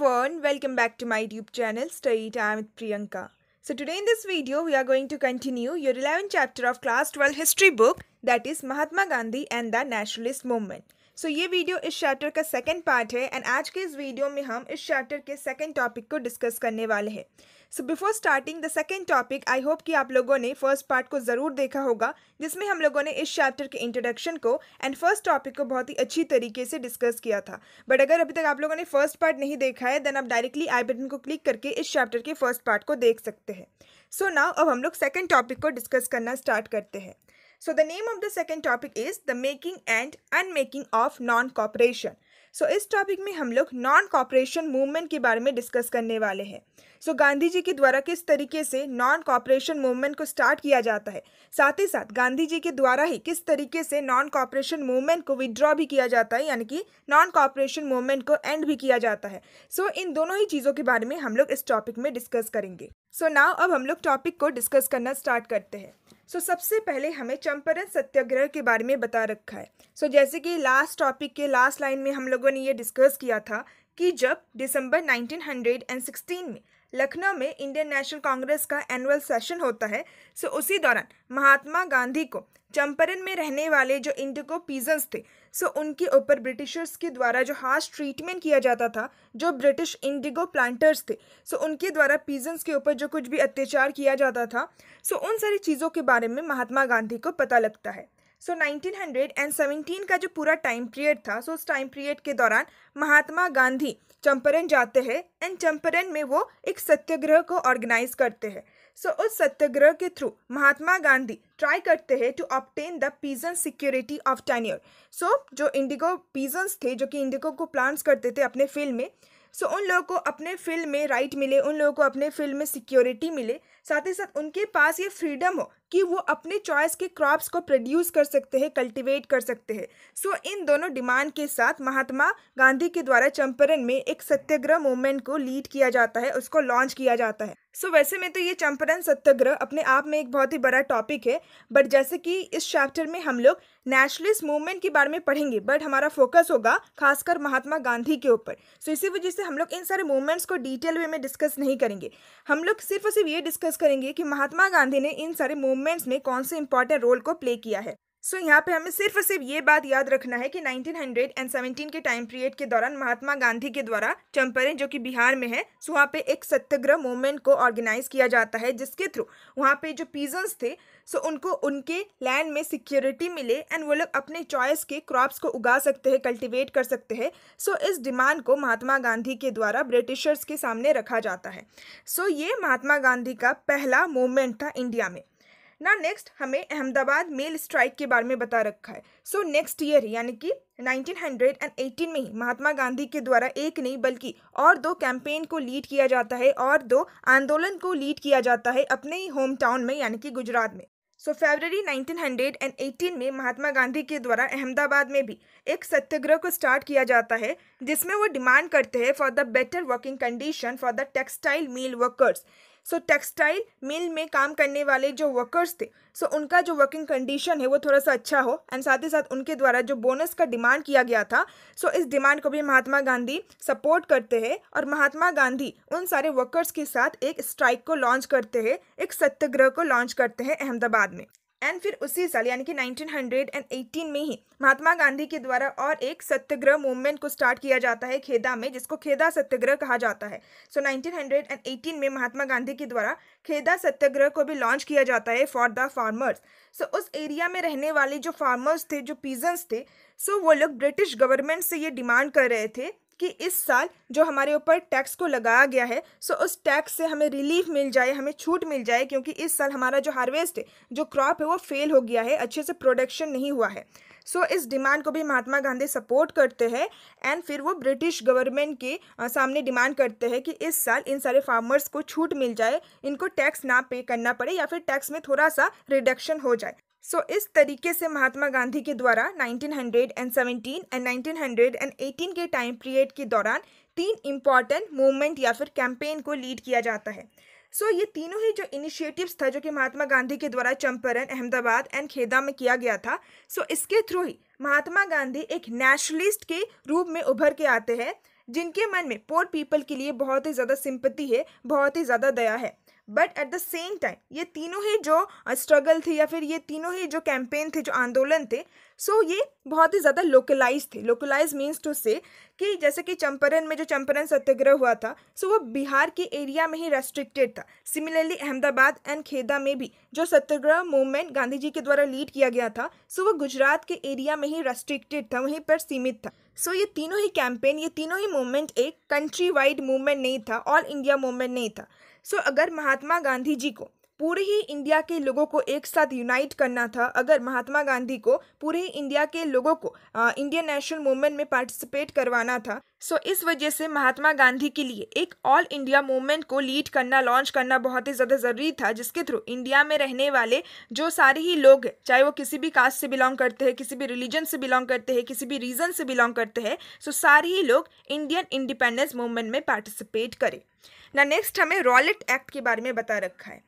everyone, welcome back to my YouTube channel Study Time with Priyanka. So today in this video we are going to continue your 11th chapter of class 12 history book, that is Mahatma Gandhi and the Nationalist Movement. So ये video इस chapter का second part है and आज के इस video में हम इस चैप्टर के सेकंड टॉपिक को डिस्कस करने वाले हैं. So before starting the second topic, I hope कि आप लोगों ने फर्स्ट पार्ट को ज़रूर देखा होगा, जिसमें हम लोगों ने इस चैप्टर के इंट्रोडक्शन को एंड फर्स्ट टॉपिक को बहुत ही अच्छी तरीके से डिस्कस किया था. बट अगर अभी तक आप लोगों ने फर्स्ट पार्ट नहीं देखा है देन आप डायरेक्टली आई बटन को क्लिक करके इस चैप्टर के फर्स्ट पार्ट को देख सकते हैं. सो नाउ अब हम लोग सेकंड टॉपिक को डिस्कस करना स्टार्ट करते हैं. So the name of the second topic is the making and unmaking of non-cooperation. So इस टॉपिक में हम लोग नॉन कॉपरेशन मूवमेंट के बारे में डिस्कस करने वाले हैं. सो गांधी जी के द्वारा किस तरीके से नॉन कॉपरेशन मूवमेंट को स्टार्ट किया जाता है, साथ ही साथ गांधी जी के द्वारा ही किस तरीके से नॉन कॉपरेशन मूवमेंट को विड्रॉ भी किया जाता है, यानी कि नॉन कॉपरेशन मूवमेंट को एंड भी किया जाता है. सो इन दोनों ही चीज़ों के बारे में हम लोग इस टॉपिक में डिस्कस करेंगे. सो नाउ अब हम लोग टॉपिक को डिस्कस करना स्टार्ट करते हैं. सो सबसे पहले हमें चंपारण सत्याग्रह के बारे में बता रखा है. सो जैसे कि लास्ट टॉपिक के लास्ट लाइन में हम लोगों ने ये डिस्कस किया था कि जब दिसंबर 1916 में लखनऊ में इंडियन नेशनल कांग्रेस का एनुअल सेशन होता है, सो उसी दौरान महात्मा गांधी को चंपारण में रहने वाले जो इंडिगो पीजेंट्स थे, सो उनके ऊपर ब्रिटिशर्स के द्वारा जो हार्श ट्रीटमेंट किया जाता था, जो ब्रिटिश इंडिगो प्लांटर्स थे, सो उनके द्वारा पीजेंट्स के ऊपर जो कुछ भी अत्याचार किया जाता था, सो उन सारी चीज़ों के बारे में महात्मा गांधी को पता लगता है. सो 1917 का जो पूरा टाइम पीरियड था, सो उस टाइम पीरियड के दौरान महात्मा गांधी चंपारण जाते हैं एंड चंपारण में वो एक सत्याग्रह को ऑर्गेनाइज करते हैं. सो उस सत्याग्रह के थ्रू महात्मा गांधी ट्राई करते हैं to obtain the peasant security of tenure. So जो इंडिगो पीजेंट्स थे, जो कि इंडिगो को प्लांट्स करते थे अपने फील्ड में, सो उन लोगों को अपने फील्ड में राइट मिले, उन लोगों को अपने फील्ड में सिक्योरिटी मिले, साथ ही साथ उनके पास ये फ्रीडम हो कि वो अपने चॉइस के क्रॉप्स को प्रोड्यूस कर सकते हैं, कल्टीवेट कर सकते हैं. सो इन दोनों डिमांड के साथ महात्मा गांधी के द्वारा चंपारण में एक सत्याग्रह मूवमेंट को लीड किया जाता है, उसको लॉन्च किया जाता है. सो वैसे में तो ये चंपारण सत्याग्रह अपने आप में एक बहुत ही बड़ा टॉपिक है, बट जैसे कि इस चैप्टर में हम लोग नेशनलिस्ट मूवमेंट के बारे में पढ़ेंगे, बट हमारा फोकस होगा खासकर महात्मा गांधी के ऊपर. सो इसी वजह से हम लोग इन सारे मूवमेंट्स को डिटेल वे में डिस्कस नहीं करेंगे. हम लोग सिर्फ और सिर्फ ये डिस्कस करेंगे कि महात्मा गांधी ने इन सारे मूवमेंट्स में कौन से इंपॉर्टेंट रोल को प्ले किया है. सो यहाँ पे हमें सिर्फ और सिर्फ ये बात याद रखना है कि 1917 के टाइम पीरियड के दौरान महात्मा गांधी के द्वारा चंपारण, जो कि बिहार में है, सो वहाँ पे एक सत्याग्रह मूवमेंट को ऑर्गेनाइज किया जाता है, जिसके थ्रू वहाँ पे जो पीजेंट्स थे, सो उनको उनके लैंड में सिक्योरिटी मिले एंड वो लोग अपने चॉइस के क्रॉप्स को उगा सकते हैं, कल्टीवेट कर सकते हैं. सो इस डिमांड को महात्मा गांधी के द्वारा ब्रिटिशर्स के सामने रखा जाता है. सो ये महात्मा गांधी का पहला मूवमेंट था इंडिया में. ना नेक्स्ट हमें अहमदाबाद मेल स्ट्राइक के बारे में बता रखा है. सो नेक्स्ट ईयर यानी कि 1918 में ही महात्मा गांधी के द्वारा एक नहीं बल्कि और दो कैंपेन को लीड किया जाता है और दो आंदोलन को लीड किया जाता है अपने ही होम टाउन में, यानी कि गुजरात में. सो फरवरी 1918 में महात्मा गांधी के द्वारा अहमदाबाद में भी एक सत्याग्रह को स्टार्ट किया जाता है, जिसमें वो डिमांड करते हैं for the better working condition for the textile mill workers. So textile mill में काम करने वाले जो वर्कर्स थे, सो उनका जो वर्किंग कंडीशन है वो थोड़ा सा अच्छा हो एंड साथ ही साथ उनके द्वारा जो बोनस का डिमांड किया गया था, सो इस डिमांड को भी महात्मा गांधी सपोर्ट करते हैं और महात्मा गांधी उन सारे वर्कर्स के साथ एक स्ट्राइक को लॉन्च करते हैं, एक सत्याग्रह को लॉन्च करते हैं अहमदाबाद में. एंड फिर उसी साल यानी कि 1918 में ही महात्मा गांधी के द्वारा और एक सत्याग्रह मूवमेंट को स्टार्ट किया जाता है खेदा में, जिसको खेदा सत्याग्रह कहा जाता है. सो 1918 में महात्मा गांधी के द्वारा खेदा सत्याग्रह को भी लॉन्च किया जाता है फॉर द फार्मर्स. सो उस एरिया में रहने वाले जो फार्मर्स थे, जो पीजेंट्स थे, सो वो लोग ब्रिटिश गवर्नमेंट से ये डिमांड कर रहे थे कि इस साल जो हमारे ऊपर टैक्स को लगाया गया है, सो उस टैक्स से हमें रिलीफ मिल जाए, हमें छूट मिल जाए, क्योंकि इस साल हमारा जो हार्वेस्ट है, जो क्रॉप है, वो फेल हो गया है, अच्छे से प्रोडक्शन नहीं हुआ है. सो इस डिमांड को भी महात्मा गांधी सपोर्ट करते हैं एंड फिर वो ब्रिटिश गवर्नमेंट के सामने डिमांड करते हैं कि इस साल इन सारे फार्मर्स को छूट मिल जाए, इनको टैक्स ना पे करना पड़े या फिर टैक्स में थोड़ा सा रिडक्शन हो जाए. सो इस तरीके से महात्मा गांधी के द्वारा 1917 एंड 1918 के टाइम पीरियड के दौरान तीन इम्पॉर्टेंट मूवमेंट या फिर कैंपेन को लीड किया जाता है. सो ये तीनों ही जो इनिशिएटिव्स था, जो कि महात्मा गांधी के द्वारा चंपारण, अहमदाबाद एंड खेदा में किया गया था, सो इसके थ्रू ही महात्मा गांधी एक नेशनलिस्ट के रूप में उभर के आते हैं जिनके मन में पोर पीपल के लिए बहुत ही ज़्यादा सिंपैथी है, बहुत ही ज़्यादा दया है। But at the same time ये तीनों ही जो स्ट्रगल थे या फिर ये तीनों ही जो कैंपेन थे, जो आंदोलन थे, सो ये बहुत ही ज़्यादा लोकलाइज थे। लोकलाइज मीन्स टू से कि जैसे कि चंपारण में जो चंपारण सत्याग्रह हुआ था, सो वो बिहार के एरिया में ही रेस्ट्रिक्टेड था। सिमिलरली अहमदाबाद एंड खेदा में भी जो सत्याग्रह मूवमेंट गांधी जी के द्वारा लीड किया गया था, सो वो गुजरात के एरिया में ही रेस्ट्रिक्टेड था, वहीं पर सीमित था। सो ये तीनों ही कैंपेन, ये तीनों ही मूवमेंट एक कंट्री वाइड मूवमेंट नहीं था, ऑल इंडिया मूवमेंट नहीं था। सो अगर महात्मा गांधी जी को पूरे ही इंडिया के लोगों को एक साथ यूनाइट करना था, अगर महात्मा गांधी को पूरे ही इंडिया के लोगों को इंडियन नेशनल मूवमेंट में पार्टिसिपेट करवाना था, सो इस वजह से महात्मा गांधी के लिए एक ऑल इंडिया मूवमेंट को लीड करना, लॉन्च करना बहुत ही ज़्यादा ज़रूरी था, जिसके थ्रू इंडिया में रहने वाले जो सारे ही लोग हैं, चाहे वो किसी भी कास्ट से बिलोंग करते हैं, किसी भी रिलीजन से बिलोंग करते हैं, किसी भी रीजन से बिलोंग करते हैं, सो सारे ही लोग इंडियन इंडिपेंडेंस मूवमेंट में पार्टिसिपेट करें ना। नेक्स्ट हमें रॉलेट एक्ट के बारे में बता रखा है।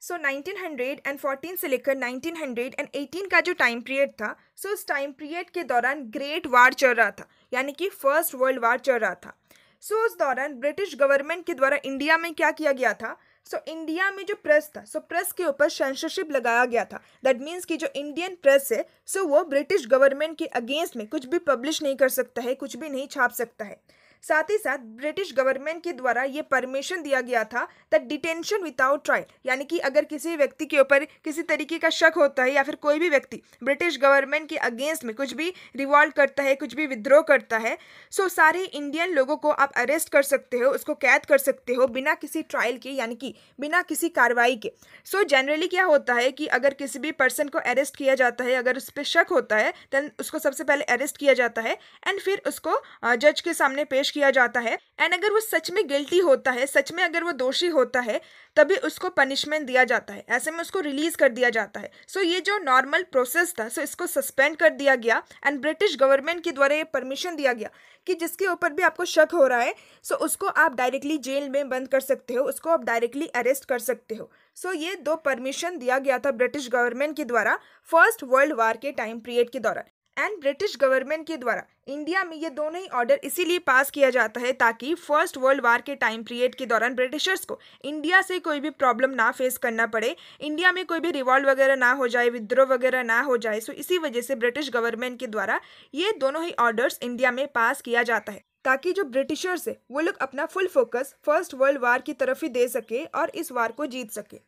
सो 1914 से लेकर 1918 का जो टाइम पीरियड था, सो उस टाइम पीरियड के दौरान ग्रेट वार चल रहा था, यानी कि फर्स्ट वर्ल्ड वार चल रहा था। सो उस दौरान ब्रिटिश गवर्नमेंट के द्वारा इंडिया में क्या किया गया था, सो इंडिया में जो प्रेस था, सो प्रेस के ऊपर सेंसरशिप लगाया गया था। दैट मीन्स कि जो इंडियन प्रेस है, सो वो ब्रिटिश गवर्नमेंट के अगेंस्ट में कुछ भी पब्लिश नहीं कर सकता है, कुछ भी नहीं छाप सकता है। साथ ही साथ ब्रिटिश गवर्नमेंट के द्वारा ये परमिशन दिया गया था दैट डिटेंशन विदाउट ट्रायल, यानी कि अगर किसी व्यक्ति के ऊपर किसी तरीके का शक होता है या फिर कोई भी व्यक्ति ब्रिटिश गवर्नमेंट के अगेंस्ट में कुछ भी रिवॉल्ट करता है, कुछ भी विद्रोह करता है, सो सारे इंडियन लोगों को आप अरेस्ट कर सकते हो, उसको कैद कर सकते हो बिना किसी ट्रायल के, यानी कि बिना किसी कार्रवाई के। सो जनरली क्या होता है कि अगर किसी भी पर्सन को अरेस्ट किया जाता है, अगर उस पर शक होता है, देन उसको सबसे पहले अरेस्ट किया जाता है एंड फिर उसको जज के सामने पेश किया जाता है। एंड अगर वो सच में गिल्टी होता है, सच में अगर वो दोषी होता है, तभी उसको पनिशमेंट दिया जाता है, ऐसे में उसको रिलीज कर दिया जाता है। सो ये जो नॉर्मल प्रोसेस था, सो इसको सस्पेंड कर दिया गया एंड ब्रिटिश गवर्नमेंट के द्वारा ये परमिशन दिया गया कि जिसके ऊपर भी आपको शक हो रहा है, सो उसको आप डायरेक्टली जेल में बंद कर सकते हो, उसको आप डायरेक्टली अरेस्ट कर सकते हो। सो ये दो परमिशन दिया गया था ब्रिटिश गवर्नमेंट के द्वारा फर्स्ट वर्ल्ड वार के टाइम पीरियड के दौरान। एंड ब्रिटिश गवर्नमेंट के द्वारा इंडिया में ये दोनों ही ऑर्डर इसीलिए पास किया जाता है ताकि फर्स्ट वर्ल्ड वार के टाइम पीरियड के दौरान ब्रिटिशर्स को इंडिया से कोई भी प्रॉब्लम ना फेस करना पड़े, इंडिया में कोई भी रिवॉल्ट वगैरह ना हो जाए, विद्रोह वगैरह ना हो जाए। सो इसी वजह से ब्रिटिश गवर्नमेंट के द्वारा ये दोनों ही ऑर्डर्स इंडिया में पास किया जाता है ताकि जो ब्रिटिशर्स है वो लोग अपना full focus first world war की तरफ ही दे सके और इस वार को जीत सके।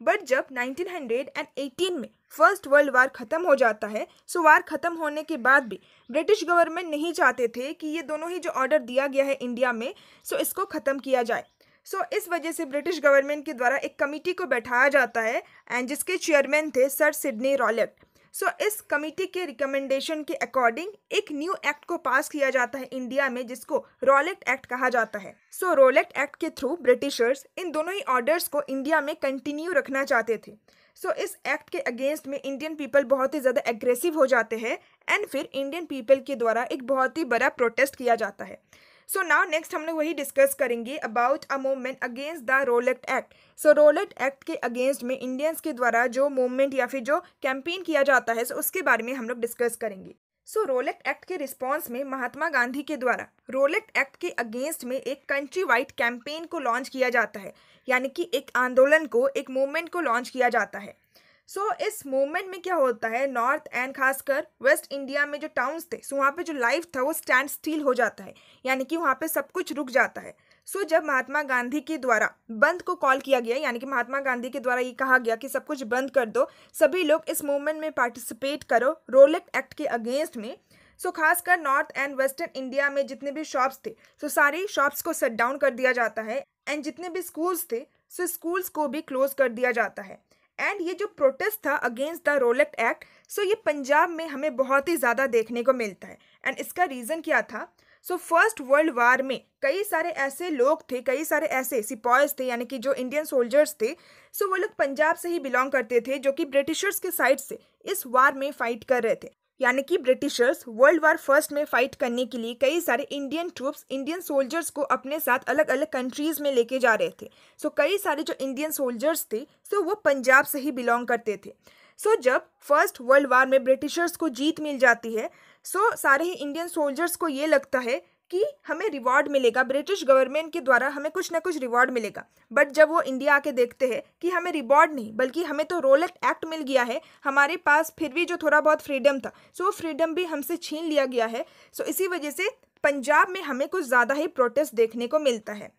बट जब 1918 में फर्स्ट वर्ल्ड वार ख़त्म हो जाता है, सो वार ख़त्म होने के बाद भी ब्रिटिश गवर्नमेंट नहीं चाहते थे कि ये दोनों ही जो ऑर्डर दिया गया है इंडिया में, सो इसको ख़त्म किया जाए। सो इस वजह से ब्रिटिश गवर्नमेंट के द्वारा एक कमेटी को बैठाया जाता है एंड जिसके चेयरमैन थे सर सिडनी रॉलेट। सो इस कमेटी के रिकमेंडेशन के अकॉर्डिंग एक न्यू एक्ट को पास किया जाता है इंडिया में, जिसको रॉलेट एक्ट कहा जाता है। सो रॉलेट एक्ट के थ्रू ब्रिटिशर्स इन दोनों ही ऑर्डर्स को इंडिया में कंटिन्यू रखना चाहते थे। सो इस एक्ट के अगेंस्ट में इंडियन पीपल बहुत ही ज़्यादा एग्रेसिव हो जाते हैं एंड फिर इंडियन पीपल के द्वारा एक बहुत ही बड़ा प्रोटेस्ट किया जाता है। सो नाउ नेक्स्ट हम लोग वही डिस्कस करेंगे about a movement against the Rowlatt act. So Rowlatt act के अगेंस्ट में इंडियंस के द्वारा जो मूवमेंट या फिर जो कैंपेन किया जाता है, सो उसके बारे में हम लोग डिस्कस करेंगे। सो रॉलेट एक्ट के रिस्पॉन्स में महात्मा गांधी के द्वारा रॉलेट एक्ट के अगेंस्ट में एक कंट्री वाइड कैंपेन को लॉन्च किया जाता है, यानी कि एक आंदोलन को, एक मूवमेंट को लॉन्च किया जाता है। सो इस मूवमेंट में क्या होता है, नॉर्थ एंड खासकर वेस्ट इंडिया में जो टाउन्स थे, सो वहाँ पे जो लाइफ था वो स्टैंड स्टिल हो जाता है, यानी कि वहाँ पे सब कुछ रुक जाता है। सो जब महात्मा गांधी के द्वारा बंद को कॉल किया गया, यानी कि महात्मा गांधी के द्वारा ये कहा गया कि सब कुछ बंद कर दो, सभी लोग इस मूवमेंट में पार्टिसिपेट करो रॉलेट एक्ट के अगेंस्ट में। सो खासकर नॉर्थ एंड वेस्टर्न इंडिया में जितने भी शॉप्स थे, सो सारी शॉप्स को शट डाउन कर दिया जाता है एंड जितने भी स्कूल्स थे, सो स्कूल्स को भी क्लोज कर दिया जाता है। एंड ये जो प्रोटेस्ट था अगेंस्ट द रॉलेट एक्ट, सो ये पंजाब में हमें बहुत ही ज़्यादा देखने को मिलता है। एंड इसका रीज़न क्या था, सो फर्स्ट वर्ल्ड वार में कई सारे ऐसे लोग थे, कई सारे ऐसे सिपाहीज थे, यानी कि जो इंडियन सोल्जर्स थे, सो वो लोग पंजाब से ही बिलोंग करते थे, जो कि ब्रिटिशर्स के साइड से इस वार में फाइट कर रहे थे। यानी कि ब्रिटिशर्स वर्ल्ड वार फर्स्ट में फाइट करने के लिए कई सारे इंडियन ट्रूप्स, इंडियन सोल्जर्स को अपने साथ अलग अलग कंट्रीज़ में लेके जा रहे थे। सो कई सारे जो इंडियन सोल्जर्स थे, सो वो पंजाब से ही बिलोंग करते थे। सो जब फर्स्ट वर्ल्ड वार में ब्रिटिशर्स को जीत मिल जाती है, सो सारे ही इंडियन सोल्जर्स को ये लगता है कि हमें रिवॉर्ड मिलेगा, ब्रिटिश गवर्नमेंट के द्वारा हमें कुछ ना कुछ रिवॉर्ड मिलेगा। बट जब वो इंडिया आके देखते हैं कि हमें रिवॉर्ड नहीं बल्कि हमें तो रोलेट एक्ट मिल गया है, हमारे पास फिर भी जो थोड़ा बहुत फ्रीडम था सो वो फ्रीडम भी हमसे छीन लिया गया है। सो इसी वजह से पंजाब में हमें कुछ ज़्यादा ही प्रोटेस्ट देखने को मिलता है।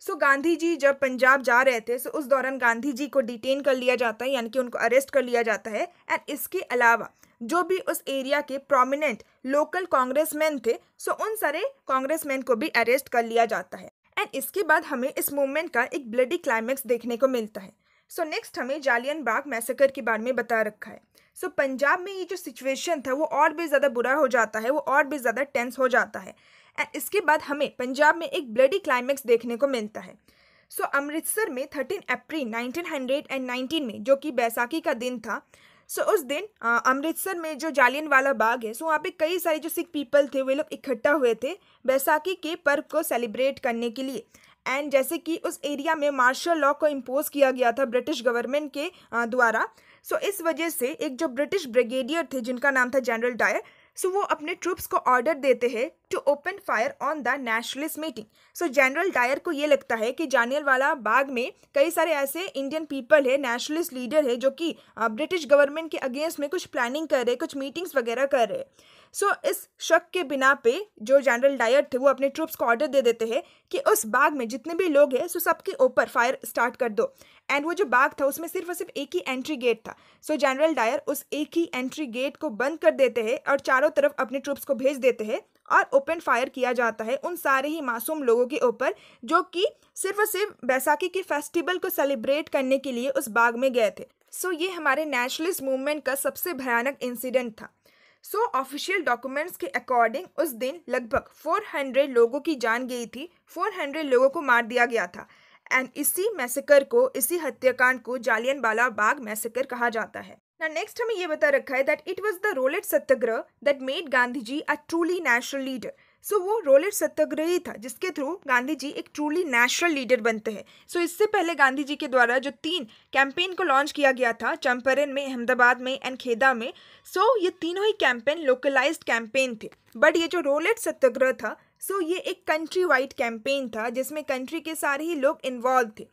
सो गांधी जी जब पंजाब जा रहे थे सो उस दौरान गांधी जी को डिटेन कर लिया जाता है, यानी कि उनको अरेस्ट कर लिया जाता है। एंड इसके अलावा जो भी उस एरिया के प्रोमिनेंट लोकल कांग्रेसमैन थे सो उन सारे कांग्रेसमैन को भी अरेस्ट कर लिया जाता है। एंड इसके बाद हमें इस मूवमेंट का एक ब्लडी क्लाइमैक्स देखने को मिलता है। सो नेक्स्ट हमें जालियन बाग मैसेकर के बारे में बता रखा है। सो पंजाब में ये जो सिचुएशन था वो और भी ज़्यादा बुरा हो जाता है, वो और भी ज़्यादा टेंस हो जाता है। एंड इसके बाद हमें पंजाब में एक ब्लडी क्लाइमैक्स देखने को मिलता है। सो अमृतसर में 13 अप्रैल 1919 में, जो कि बैसाखी का दिन था, सो उस दिन अमृतसर में जो जालियनवाला बाग है सो वहाँ पे कई सारे जो सिख पीपल थे वे लोग इकट्ठा हुए थे बैसाखी के पर्व को सेलिब्रेट करने के लिए। एंड जैसे कि उस एरिया में मार्शल लॉ को इम्पोज किया गया था ब्रिटिश गवर्नमेंट के द्वारा, सो इस वजह से एक जो ब्रिटिश ब्रिगेडियर थे जिनका नाम था जनरल डायर, सो वो अपने ट्रूप्स को ऑर्डर देते हैं to open fire on the nationalist meeting. So general Dyer को ये लगता है कि जालियनवाला बाग में कई सारे ऐसे इंडियन पीपल है, नेशनलिस्ट लीडर है, जो कि ब्रिटिश गवर्नमेंट के अगेंस्ट में कुछ प्लानिंग कर रहे, कुछ मीटिंग्स वगैरह कर रहे। सो इस शक के बिना पे जो जनरल डायर थे वो अपने ट्रूप्स को ऑर्डर दे देते हैं कि उस बाग में जितने भी लोग हैं सो सबके ऊपर फायर स्टार्ट कर दो। एंड वो जो बाग था उसमें सिर्फ और सिर्फ एक ही एंट्री गेट था। सो जनरल डायर उस एक ही एंट्री गेट को बंद कर देते हैं और चारों तरफ अपने ट्रूप्स को भेज देते हैं और ओपन फायर किया जाता है उन सारे ही मासूम लोगों के ऊपर जो कि सिर्फ और सिर्फ बैसाखी के फेस्टिवल को सेलिब्रेट करने के लिए उस बाग में गए थे। सो ये हमारे नेशनलिस्ट मूवमेंट का सबसे भयानक इंसिडेंट था। सो ऑफिशियल डॉक्यूमेंट्स के अकॉर्डिंग उस दिन लगभग 400 लोगों की जान गई थी, 400 लोगों को मार दिया गया था। एंड इसी मैसेकर को, इसी हत्याकांड को जालियनवाला बाग मैसेकर कहा जाता है। ना नेक्स्ट हमें ये बता रखा है that it was the Rowlatt Satyagraha that made Gandhi ji a truly national leader. So वो रोलेट सत्याग्रह ही था जिसके थ्रू गांधी जी एक ट्रूली नेशनल लीडर बनते हैं। सो इससे पहले गांधी जी के द्वारा जो 3 कैंपेन को लॉन्च किया गया था, चंपारण में, अहमदाबाद में एंड खेदा में, सो ये तीनों ही कैंपेन लोकलाइज्ड कैंपेन थे। बट ये जो रोलेट सत्याग्रह था सो ये एक कंट्री वाइड कैंपेन था जिसमें कंट्री के सारे ही लोग इन्वॉल्व थे।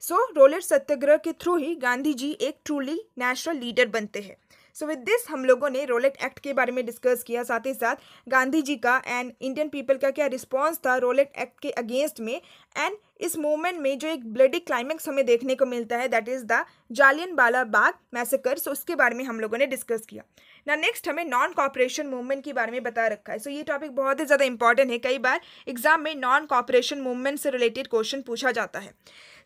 सो रोलेट सत्याग्रह के थ्रू ही गांधी जी एक ट्रूली नेशनल लीडर बनते हैं। सो विद दिस हम लोगों ने रोलेट एक्ट के बारे में डिस्कस किया, साथ ही साथ गांधी जी का एंड इंडियन पीपल का क्या रिस्पॉन्स था रोलेट एक्ट के अगेंस्ट में। एंड इस मूवमेंट में जो एक ब्लडी क्लाइमैक्स हमें देखने को मिलता है that is the Jallianwala Bagh massacre, so उसके बारे में हम लोगों ने डिस्कस किया। ना नेक्स्ट हमें नॉन कॉपरेशन मूवमेंट के बारे में बता रखा है। सो ये टॉपिक बहुत ही ज़्यादा इंपॉर्टेंट है, कई बार एग्जाम में नॉन कॉपरेशन मूवमेंट से रिलेटेड क्वेश्चन पूछा जाता है।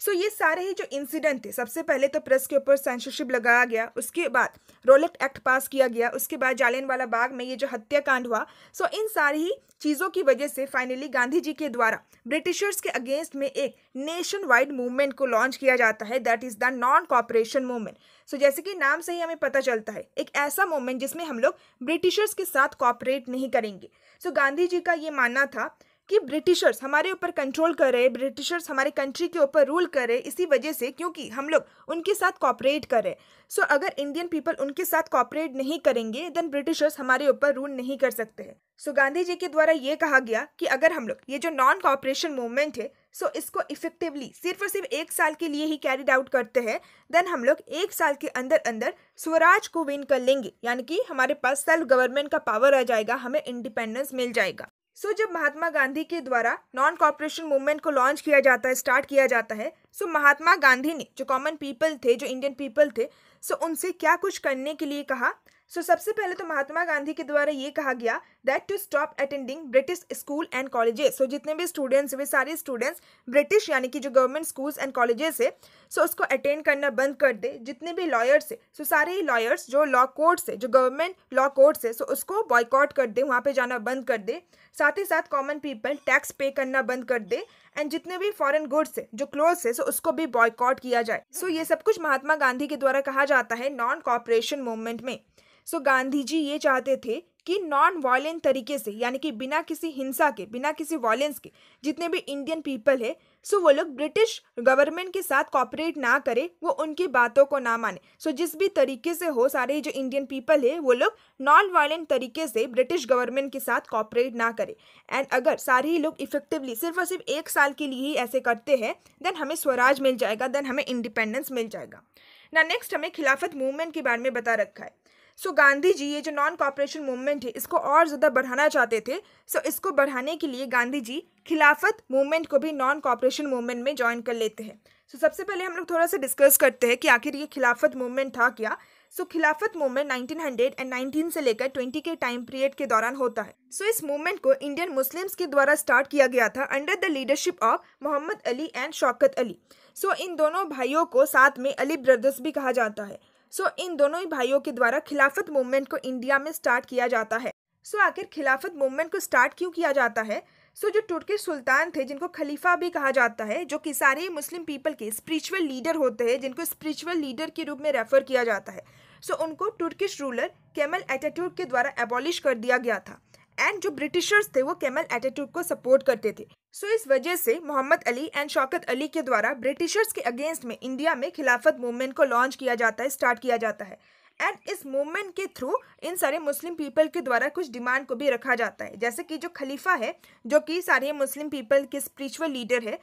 सो ये सारे ही जो इंसिडेंट थे, सबसे पहले तो प्रेस के ऊपर सेंसरशिप लगाया गया, उसके बाद रोलेट एक्ट पास किया गया, उसके बाद जालियनवाला बाग में ये जो हत्याकांड हुआ, सो इन सारी ही चीज़ों की वजह से फाइनली गांधी जी के द्वारा ब्रिटिशर्स के अगेंस्ट में एक नेशन वाइड मूवमेंट को लॉन्च किया जाता है that is the non cooperation movement. So जैसे कि नाम से ही हमें पता चलता है, एक ऐसा मूवमेंट जिसमें हम लोग ब्रिटिशर्स के साथ कॉपरेट नहीं करेंगे। सो गांधी जी का ये मानना था कि ब्रिटिशर्स हमारे ऊपर कंट्रोल कर रहे, ब्रिटिशर्स हमारे कंट्री के ऊपर रूल कर रहे, इसी वजह से क्योंकि हम लोग उनके साथ कॉपरेट कर रहे। सो अगर इंडियन पीपल उनके साथ कॉपरेट नहीं करेंगे देन ब्रिटिशर्स हमारे ऊपर रूल नहीं कर सकते हैं। सो गांधी जी के द्वारा ये कहा गया कि अगर हम लोग ये जो नॉन कॉपरेशन मूवमेंट है सो इसको इफेक्टिवली सिर्फ और सिर्फ 1 साल के लिए ही कैरिड आउट करते हैं देन हम लोग 1 साल के अंदर अंदर स्वराज को विन कर लेंगे, यानी कि हमारे पास सेल्फ गवर्नमेंट का पावर आ जाएगा, हमें इंडिपेंडेंस मिल जाएगा। सो जब महात्मा गांधी के द्वारा नॉन कॉपरेशन मूवमेंट को लॉन्च किया जाता है, स्टार्ट किया जाता है, सो महात्मा गांधी ने जो कॉमन पीपल थे, जो इंडियन पीपल थे, सो उनसे क्या कुछ करने के लिए कहा। सो सबसे पहले तो महात्मा गांधी के द्वारा ये कहा गया that to stop attending British school and colleges. So जितने भी स्टूडेंट्स, वे सारे स्टूडेंट्स ब्रिटिश यानी कि जो गवर्नमेंट स्कूल्स एंड कॉलेजेस है सो उसको अटेंड करना बंद कर दे। जितने भी लॉयर्स है सो सारे ही लॉयर्स जो लॉ कोर्ट्स है, जो गवर्नमेंट लॉ कोर्ट्स है, सो उसको बॉयकॉट कर दे, वहाँ पे जाना बंद कर दे। साथ ही साथ कॉमन पीपल टैक्स पे करना बंद कर दे एंड जितने भी फॉरेन गुड्स है, जो क्लोथ्स है, सो उसको भी बॉयकॉट किया जाए। सो ये सब कुछ महात्मा गांधी के द्वारा कहा जाता है नॉन कॉपरेशन मूवमेंट में। सो गांधी जी ये चाहते थे कि नॉन वायलेंट तरीके से, यानी कि बिना किसी हिंसा के, बिना किसी वायलेंस के जितने भी इंडियन पीपल है सो वो लोग ब्रिटिश गवर्नमेंट के साथ कॉपरेट ना करे, वो उनकी बातों को ना माने। सो जिस भी तरीके से हो, सारे जो इंडियन पीपल है वो लोग नॉन वायलेंट तरीके से ब्रिटिश गवर्नमेंट के साथ कॉपरेट ना करे। एंड अगर सारे ही लोग इफेक्टिवली सिर्फ और सिर्फ 1 साल के लिए ही ऐसे करते हैं, देन हमें स्वराज मिल जाएगा, देन हमें इंडिपेंडेंस मिल जाएगा ना। नेक्स्ट हमें खिलाफत मूवमेंट के बारे में बता रखा है। सो गांधी जी ये जो नॉन कॉपरेशन मूवमेंट है इसको और ज़्यादा बढ़ाना चाहते थे। सो इसको बढ़ाने के लिए गांधी जी खिलाफत मूवमेंट को भी नॉन कॉपरेशन मूवमेंट में ज्वाइन कर लेते हैं। सो सबसे पहले हम लोग थोड़ा सा डिस्कस करते हैं कि आखिर ये खिलाफत मूवमेंट था क्या। सो खिलाफत मूवमेंट 1919 से लेकर 20 के टाइम पीरियड के दौरान होता है। सो इस मूवमेंट को इंडियन मुस्लिम्स के द्वारा स्टार्ट किया गया था under the leadership of Mohammad Ali and Shaukat Ali. So इन दोनों भाइयों को साथ में अली ब्रदर्स भी कहा जाता है। सो इन दोनों ही भाइयों के द्वारा खिलाफत मूवमेंट को इंडिया में स्टार्ट किया जाता है। सो आखिर खिलाफत मूवमेंट को स्टार्ट क्यों किया जाता है? सो जो तुर्किश सुल्तान थे, जिनको खलीफा भी कहा जाता है, जो कि सारे मुस्लिम पीपल के स्पिरिचुअल लीडर होते हैं, जिनको स्पिरिचुअल लीडर के रूप में रेफर किया जाता है। सो उनको तुर्किश रूलर केमल अटैटुर्क के द्वारा एबॉलिश कर दिया गया था। एंड जो ब्रिटिशर्स थे वो केमल अटैटुर्क को सपोर्ट करते थे। सो इस वजह से मोहम्मद अली एंड शौकत अली के द्वारा ब्रिटिशर्स के अगेंस्ट में इंडिया में खिलाफत मूवमेंट को लॉन्च किया जाता है, स्टार्ट किया जाता है। एंड इस मूवमेंट के थ्रू इन सारे मुस्लिम पीपल के द्वारा कुछ डिमांड को भी रखा जाता है, जैसे कि जो खलीफा है, जो कि सारे मुस्लिम पीपल के स्पिरिचुअल लीडर है,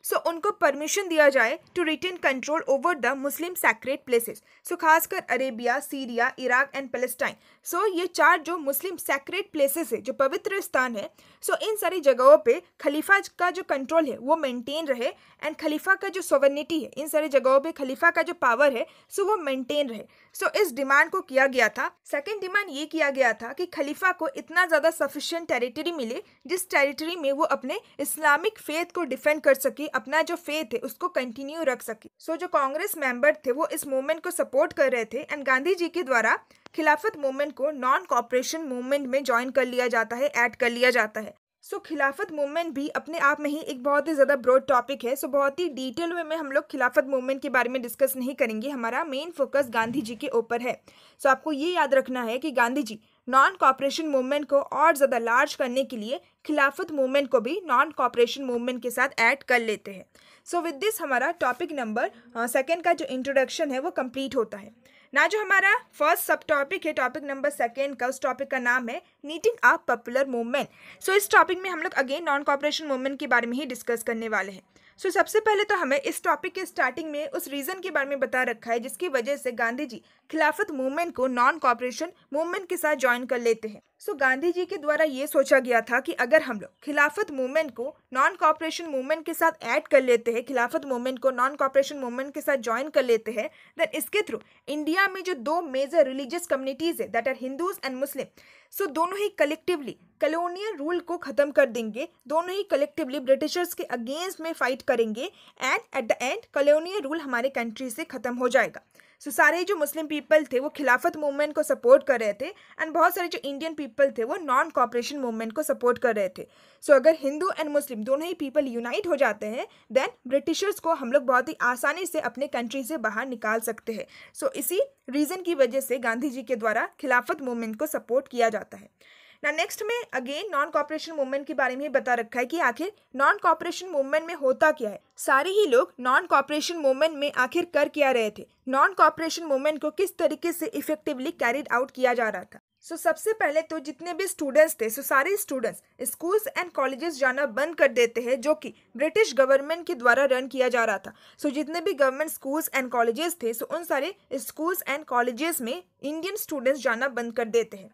सो उनको परमिशन दिया जाए to retain control over the Muslim sacred places. So खासकर Arabia, Syria, Iraq and Palestine. So ये 4 जो मुस्लिम सैक्रेड प्लेसेस है, जो पवित्र स्थान है, सो इन सारी जगहों पे खलीफा का जो कंट्रोल है वो मेंटेन रहे। एंड खलीफा का जो सॉवरेनिटी है, इन सारी जगहों पे खलीफा का जो पावर है सो वो मेंटेन रहे। सो इस डिमांड को किया गया था। सेकेंड डिमांड ये किया गया था कि खलीफा को इतना ज़्यादा सफिशिएंट टेरिटरी मिले जिस टेरिटरी में वो अपने इस्लामिक फेथ को डिफेंड कर सके, अपना जो फेथ है उसको कंटिन्यू रख सके। सो जो कांग्रेस मेंबर थे वो इस मूवमेंट को सपोर्ट कर रहे थे। एंड गांधी जी के द्वारा खिलाफत मूवमेंट को नॉन कॉपरेशन मूवमेंट में ज्वाइन कर लिया जाता है, ऐड कर लिया जाता है। सो खिलाफत मूवमेंट भी अपने आप में ही एक बहुत ही ज़्यादा ब्रॉड टॉपिक है। सो बहुत ही डिटेल में हम लोग खिलाफत मूवमेंट के बारे में डिस्कस नहीं करेंगे, हमारा मेन फोकस गांधी जी के ऊपर है। सो आपको ये याद रखना है कि गांधी जी नॉन कॉपरेशन मूवमेंट को और ज़्यादा लार्ज करने के लिए खिलाफत मूवमेंट को भी नॉन कॉपरेशन मूवमेंट के साथ ऐड कर लेते हैं। सो विद दिस हमारा टॉपिक नंबर 2 का जो इंट्रोडक्शन है वो कंप्लीट होता है ना। जो हमारा फर्स्ट सब टॉपिक है, टॉपिक नंबर 2 का, उस टॉपिक का नाम है नीटिंग अ पॉपुलर मूवमेंट। सो इस टॉपिक में हम लोग अगेन नॉन कॉपरेशन मूवमेंट के बारे में ही डिस्कस करने वाले हैं। सो सबसे पहले तो हमें इस टॉपिक के स्टार्टिंग में उस रीज़न के बारे में बता रखा है जिसकी वजह से गांधी जी खिलाफत मूवमेंट को नॉन कॉपरेशन मूवमेंट के साथ ज्वाइन कर लेते हैं। सो गांधी जी के द्वारा ये सोचा गया था कि अगर हम लोग खिलाफत मूवमेंट को नॉन कॉपरेशन मूवमेंट के साथ ऐड कर लेते हैं, खिलाफत मूवमेंट को नॉन कॉपरेशन मूवमेंट के साथ ज्वाइन कर लेते हैं, देन इसके थ्रू इंडिया में जो 2 मेजर रिलीजियस कम्युनिटीज़ है, that are Hindus and Muslim, so दोनों ही कलेक्टिवली कॉलोनियल रूल को ख़त्म कर देंगे, दोनों ही कलेक्टिवली ब्रिटिशर्स के अगेंस्ट में फाइट करेंगे। And at the end colonial rule हमारे कंट्री से ख़त्म हो जाएगा। सो सारे जो मुस्लिम पीपल थे वो खिलाफत मूवमेंट को सपोर्ट कर रहे थे। एंड बहुत सारे जो इंडियन पीपल थे वो नॉन कॉपरेशन मूवमेंट को सपोर्ट कर रहे थे। सो अगर हिंदू एंड मुस्लिम दोनों ही पीपल यूनाइट हो जाते हैं, देन ब्रिटिशर्स को हम लोग बहुत ही आसानी से अपने कंट्री से बाहर निकाल सकते हैं। सो इसी रीज़न की वजह से गांधी जी के द्वारा खिलाफत मूवमेंट को सपोर्ट किया जाता है ना। नेक्स्ट में अगेन नॉन कॉपरेशन मूवमेंट के बारे में बता रखा है कि आखिर नॉन कॉपरेशन मूवमेंट में होता क्या है। सारे ही लोग नॉन कॉपरेशन मूवमेंट में आखिर कर क्या रहे थे, नॉन कॉपरेशन मूवमेंट को किस तरीके से इफेक्टिवली कैरिड आउट किया जा रहा था। सो सबसे पहले तो जितने भी स्टूडेंट्स थे, सो सारे स्टूडेंट्स स्कूल्स एंड कॉलेजेस जाना बंद कर देते हैं, जो कि ब्रिटिश गवर्नमेंट के द्वारा रन किया जा रहा था। सो जितने भी गवर्नमेंट स्कूल्स एंड कॉलेजेस थे, सो उन सारे स्कूल्स एंड कॉलेजेस में इंडियन स्टूडेंट्स जाना बंद कर देते हैं।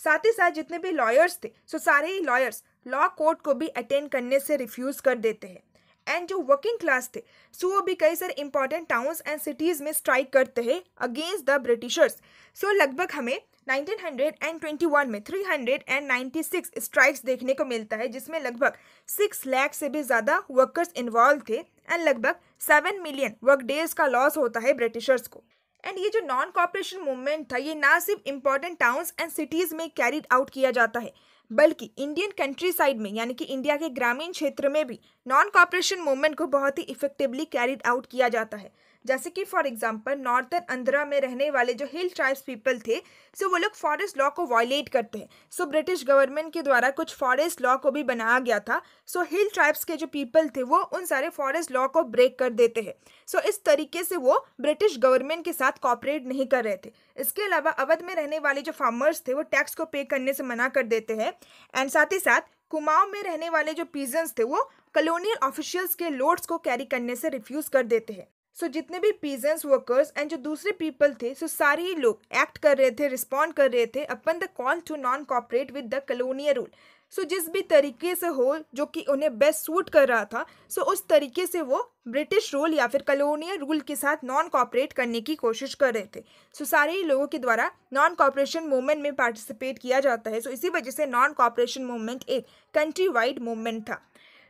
साथ ही साथ जितने भी लॉयर्स थे, सो सारे ही लॉयर्स लॉ कोर्ट को भी अटेंड करने से रिफ्यूज़ कर देते हैं। एंड जो वर्किंग क्लास थे, सो वो भी कई सारे इंपॉर्टेंट टाउन्स एंड सिटीज़ में स्ट्राइक करते हैं अगेंस्ट द ब्रिटिशर्स। सो लगभग हमें 1921 में 396 स्ट्राइक्स देखने को मिलता है, जिसमें लगभग 6 लाख से भी ज़्यादा वर्कर्स इन्वॉल्व थे। एंड लगभग 7 मिलियन वर्क डेज का लॉस होता है ब्रिटिशर्स को। एंड ये जो नॉन कॉपरेशन मूवमेंट था, ये ना सिर्फ इंपॉर्टेंट टाउन्स एंड सिटीज़ में कैरिड आउट किया जाता है, बल्कि इंडियन कंट्री साइड में, यानी कि इंडिया के ग्रामीण क्षेत्र में भी नॉन कॉपरेशन मूवमेंट को बहुत ही इफेक्टिवली कैरिड आउट किया जाता है। जैसे कि फॉर एग्जांपल नॉर्थन आंध्रा में रहने वाले जो हिल ट्राइब्स पीपल थे, सो वो लोग फॉरेस्ट लॉ को वायलेट करते हैं। सो ब्रिटिश गवर्नमेंट के द्वारा कुछ फॉरेस्ट लॉ को भी बनाया गया था। सो हिल ट्राइब्स के जो पीपल थे वो उन सारे फॉरेस्ट लॉ को ब्रेक कर देते हैं। सो इस तरीके से वो ब्रिटिश गवर्नमेंट के साथ कॉपरेट नहीं कर रहे थे। इसके अलावा अवध में रहने वाले जो फार्मर्स थे वो टैक्स को पे करने से मना कर देते हैं। एंड साथ ही साथ कुमाऊं में रहने वाले जो पीजेंट्स थे वो कॉलोनियल ऑफिशियल्स के लोड्स को कैरी करने से रिफ्यूज कर देते हैं। सो जितने भी पीजेंट्स वर्कर्स एंड जो दूसरे पीपल थे, सो सारे ही लोग एक्ट कर रहे थे, रिस्पॉन्ड कर रहे थे upon the call to non cooperate with the colonial rule. So जिस भी तरीके से हो जो कि उन्हें बेस्ट सूट कर रहा था, सो उस तरीके से वो ब्रिटिश रूल या फिर कॉलोनियल रूल के साथ नॉन कॉपरेट करने की कोशिश कर रहे थे। सो सारे ही लोगों के द्वारा नॉन कॉपरेशन मूवमेंट में पार्टिसिपेट किया जाता है। सो इसी वजह से नॉन कॉपरेशन मूवमेंट एक कंट्री वाइड मूवमेंट था।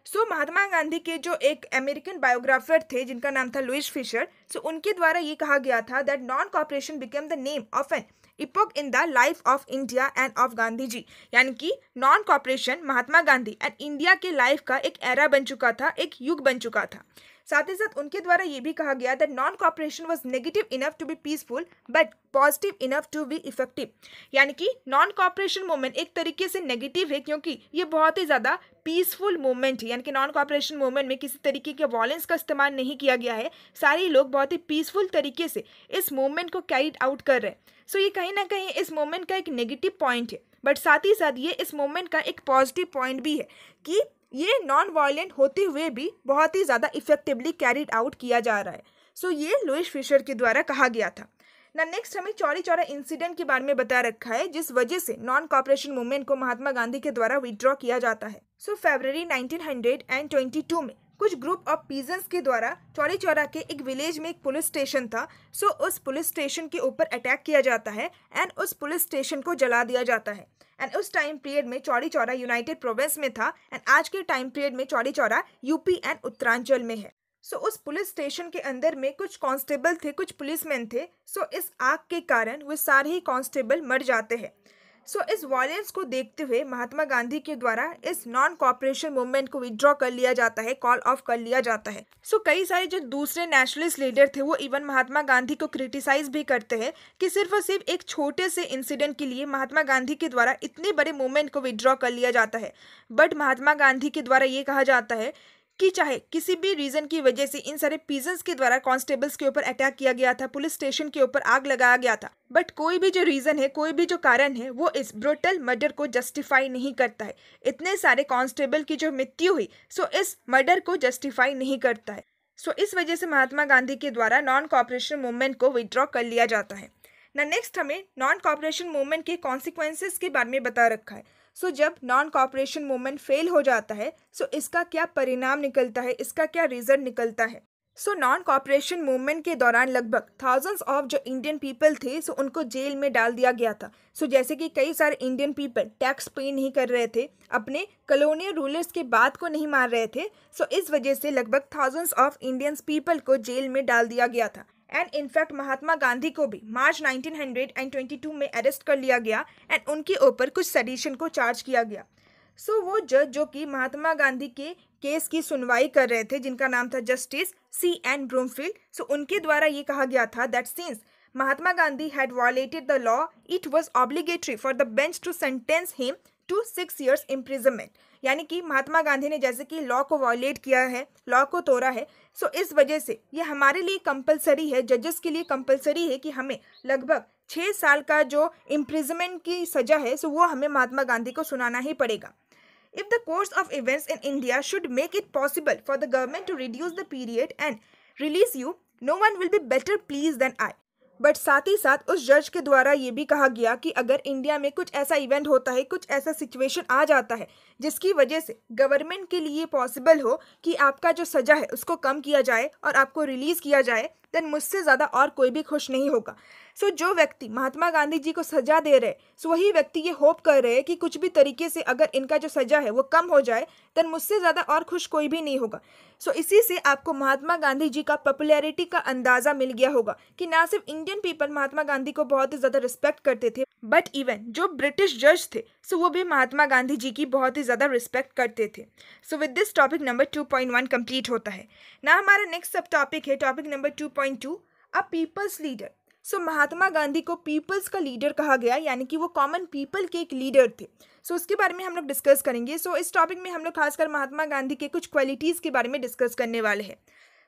सो महात्मा गांधी के जो एक अमेरिकन बायोग्राफर थे जिनका नाम था लुइस फिशर, सो उनके द्वारा ये कहा गया था that non cooperation became the name of an epoch in the life of India and of Gandhi ji. यानी कि non cooperation Mahatma Gandhi and India के लाइफ का एक एरा बन चुका था, एक युग बन चुका था। साथ ही साथ उनके द्वारा ये भी कहा गया that non cooperation was negative enough to be peaceful but positive enough to be effective. यानी कि नॉन कॉपरेशन मूवमेंट एक तरीके से नेगेटिव है क्योंकि ये बहुत ही ज़्यादा पीसफुल मूवमेंट है। यानी कि नॉन कॉपरेशन मूवमेंट में किसी तरीके के वॉयलेंस का इस्तेमाल नहीं किया गया है। सारे लोग बहुत ही पीसफुल तरीके से इस मूवमेंट को कैरिड आउट कर रहे हैं। सो ये कहीं ना कहीं इस मूवमेंट का एक नेगेटिव पॉइंट है, बट साथ ही साथ ये इस मूवमेंट का एक पॉजिटिव पॉइंट भी है कि ये नॉन वायलेंट होते हुए भी बहुत ही ज़्यादा इफेक्टिवली कैरिड आउट किया जा रहा है। सो ये लुइस फिशर के द्वारा कहा गया था ना। नेक्स्ट हमें चौरी चौरा इंसिडेंट के बारे में बता रखा है जिस वजह से नॉन कॉपरेशन मूवमेंट को महात्मा गांधी के द्वारा विड्रॉ किया जाता है। सो फरवरी 1922 में कुछ ग्रुप ऑफ पीजेंट्स के द्वारा चौरी चौरा के एक विलेज में एक पुलिस स्टेशन था। सो उस पुलिस स्टेशन के ऊपर अटैक किया जाता है एंड उस पुलिस स्टेशन को जला दिया जाता है। एंड उस टाइम पीरियड में चौरी चौरा यूनाइटेड प्रोविंस में था एंड आज के टाइम पीरियड में चौरी चौरा यूपी एंड उत्तरांचल में है। सो उस पुलिस स्टेशन के अंदर में कुछ कांस्टेबल थे, कुछ पुलिसमैन थे। सो इस आग के कारण वे सारे ही कांस्टेबल मर जाते हैं। सो इस वायलेंस को देखते हुए महात्मा गांधी के द्वारा इस नॉन कॉपरेशन मूवमेंट को विड्रॉ कर लिया जाता है, कॉल ऑफ कर लिया जाता है। सो कई सारे जो दूसरे नेशनलिस्ट लीडर थे वो इवन महात्मा गांधी को क्रिटिसाइज भी करते हैं कि सिर्फ और सिर्फ एक छोटे से इंसिडेंट के लिए महात्मा गांधी के द्वारा इतने बड़े मूवमेंट को विड्रॉ कर लिया जाता है। बट महात्मा गांधी के द्वारा ये कहा जाता है कि चाहे किसी भी रीजन की वजह से इन सारे पीजेंट्स के द्वारा कांस्टेबल्स के ऊपर अटैक किया गया था, पुलिस स्टेशन के ऊपर आग लगाया गया था, बट कोई भी जो रीजन है, कोई भी जो कारण है वो इस ब्रूटल मर्डर को जस्टिफाई नहीं करता है। इतने सारे कांस्टेबल की जो मृत्यु हुई, सो इस मर्डर को जस्टिफाई नहीं करता है। सो इस वजह से महात्मा गांधी के द्वारा नॉन कॉपरेशन मूवमेंट को विड्रॉ कर लिया जाता है ना। नेक्स्ट हमें नॉन कॉपरेशन मूवमेंट के कॉन्सिक्वेंसेस के बारे में बता रखा है। सो जब नॉन कॉपरेशन मूवमेंट फेल हो जाता है, सो इसका क्या परिणाम निकलता है, इसका क्या रिजल्ट निकलता है। सो नॉन कॉपरेशन मूवमेंट के दौरान लगभग थाउजेंड्स ऑफ जो इंडियन पीपल थे, सो उनको जेल में डाल दिया गया था। सो जैसे कि कई सारे इंडियन पीपल टैक्स पे नहीं कर रहे थे, अपने कॉलोनियल रूलर्स के बात को नहीं मान रहे थे। सो इस वजह से लगभग थाउजेंड्स ऑफ इंडियंस पीपल को जेल में डाल दिया गया था। एंड इनफैक्ट महात्मा गांधी को भी मार्च 1922 में अरेस्ट कर लिया गया एंड उनके ऊपर कुछ सेडिशन को चार्ज किया गया। सो वो जज जो कि महात्मा गांधी के केस की सुनवाई कर रहे थे, जिनका नाम था जस्टिस C.N. ब्रूमफील्ड, सो उनके द्वारा ये कहा गया था that since Mahatma Gandhi had violated the law, it was obligatory for the bench to sentence him to 6 years imprisonment. यानी कि महात्मा गांधी ने जैसे कि लॉ को वायलेट किया है, लॉ को तोड़ा है, सो इस वजह से ये हमारे लिए कंपलसरी है, जजेस के लिए कंपलसरी है कि हमें लगभग 6 साल का जो इम्प्रिजनमेंट की सजा है, सो वो हमें महात्मा गांधी को सुनाना ही पड़ेगा। If the course of events in India should make it possible for the government to reduce the period and release you, no one will be better pleased than I. But साथ ही साथ उस जज के द्वारा ये भी कहा गया कि अगर इंडिया में कुछ ऐसा इवेंट होता है, कुछ ऐसा सिचुएशन आ जाता है जिसकी वजह से गवर्नमेंट के लिए पॉसिबल हो कि आपका जो सजा है उसको कम किया जाए और आपको रिलीज़ किया जाए, देन मुझसे ज़्यादा और कोई भी खुश नहीं होगा। सो जो व्यक्ति महात्मा गांधी जी को सजा दे रहे, सो वही व्यक्ति ये होप कर रहे हैं कि कुछ भी तरीके से अगर इनका जो सजा है वो कम हो जाए, देन मुझसे ज़्यादा और खुश कोई भी नहीं होगा। सो इसी से आपको महात्मा गांधी जी का पॉपुलैरिटी का अंदाज़ा मिल गया होगा कि ना सिर्फ इंडियन पीपल महात्मा गांधी को बहुत ही ज़्यादा रिस्पेक्ट करते थे, बट इवन जो ब्रिटिश जज थे, सो वो भी महात्मा गांधी जी की बहुत ही ज़्यादा रिस्पेक्ट करते थे। So with this topic number 2.1 complete होता है ना। हमारा नेक्स्ट सब टॉपिक है topic number 5.2 a people's leader. So Mahatma Gandhi को पीपल्स का लीडर कहा गया, यानी कि वो कॉमन पीपल के एक लीडर थे। सो उसके बारे में हम लोग डिस्कस करेंगे। सो इस टॉपिक में हम लोग खासकर महात्मा गांधी के कुछ क्वालिटीज़ के बारे में डिस्कस करने वाले हैं।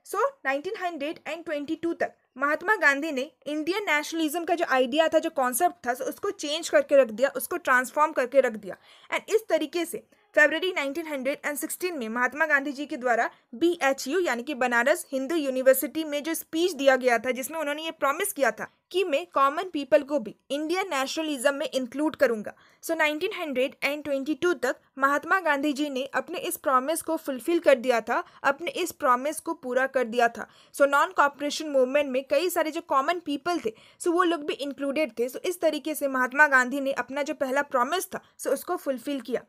सो 1922 तक महात्मा गांधी ने इंडियन नेशनलिज्म का जो आइडिया था, जो कॉन्सेप्ट था, उसको चेंज करके रख दिया, उसको ट्रांसफॉर्म करके रख दिया। एंड इस तरीके से फरवरी 1916 में महात्मा गांधी जी के द्वारा BHU यानी कि बनारस हिंदू यूनिवर्सिटी में जो स्पीच दिया गया था, जिसमें उन्होंने ये प्रॉमिस किया था कि मैं कॉमन पीपल को भी इंडियन नेशनलिज्म में इंक्लूड करूंगा। सो 1922 तक महात्मा गांधी जी ने अपने इस प्रॉमिस को फुलफिल कर दिया था, अपने इस प्रॉमिस को पूरा कर दिया था। सो नॉन कॉपरेशन मूवमेंट में कई सारे जो कॉमन पीपल थे, सो वो लोग भी इंक्लूडेड थे। सो इस तरीके से महात्मा गांधी ने अपना जो पहला प्रॉमिस था, सो उसको फुलफिल किया।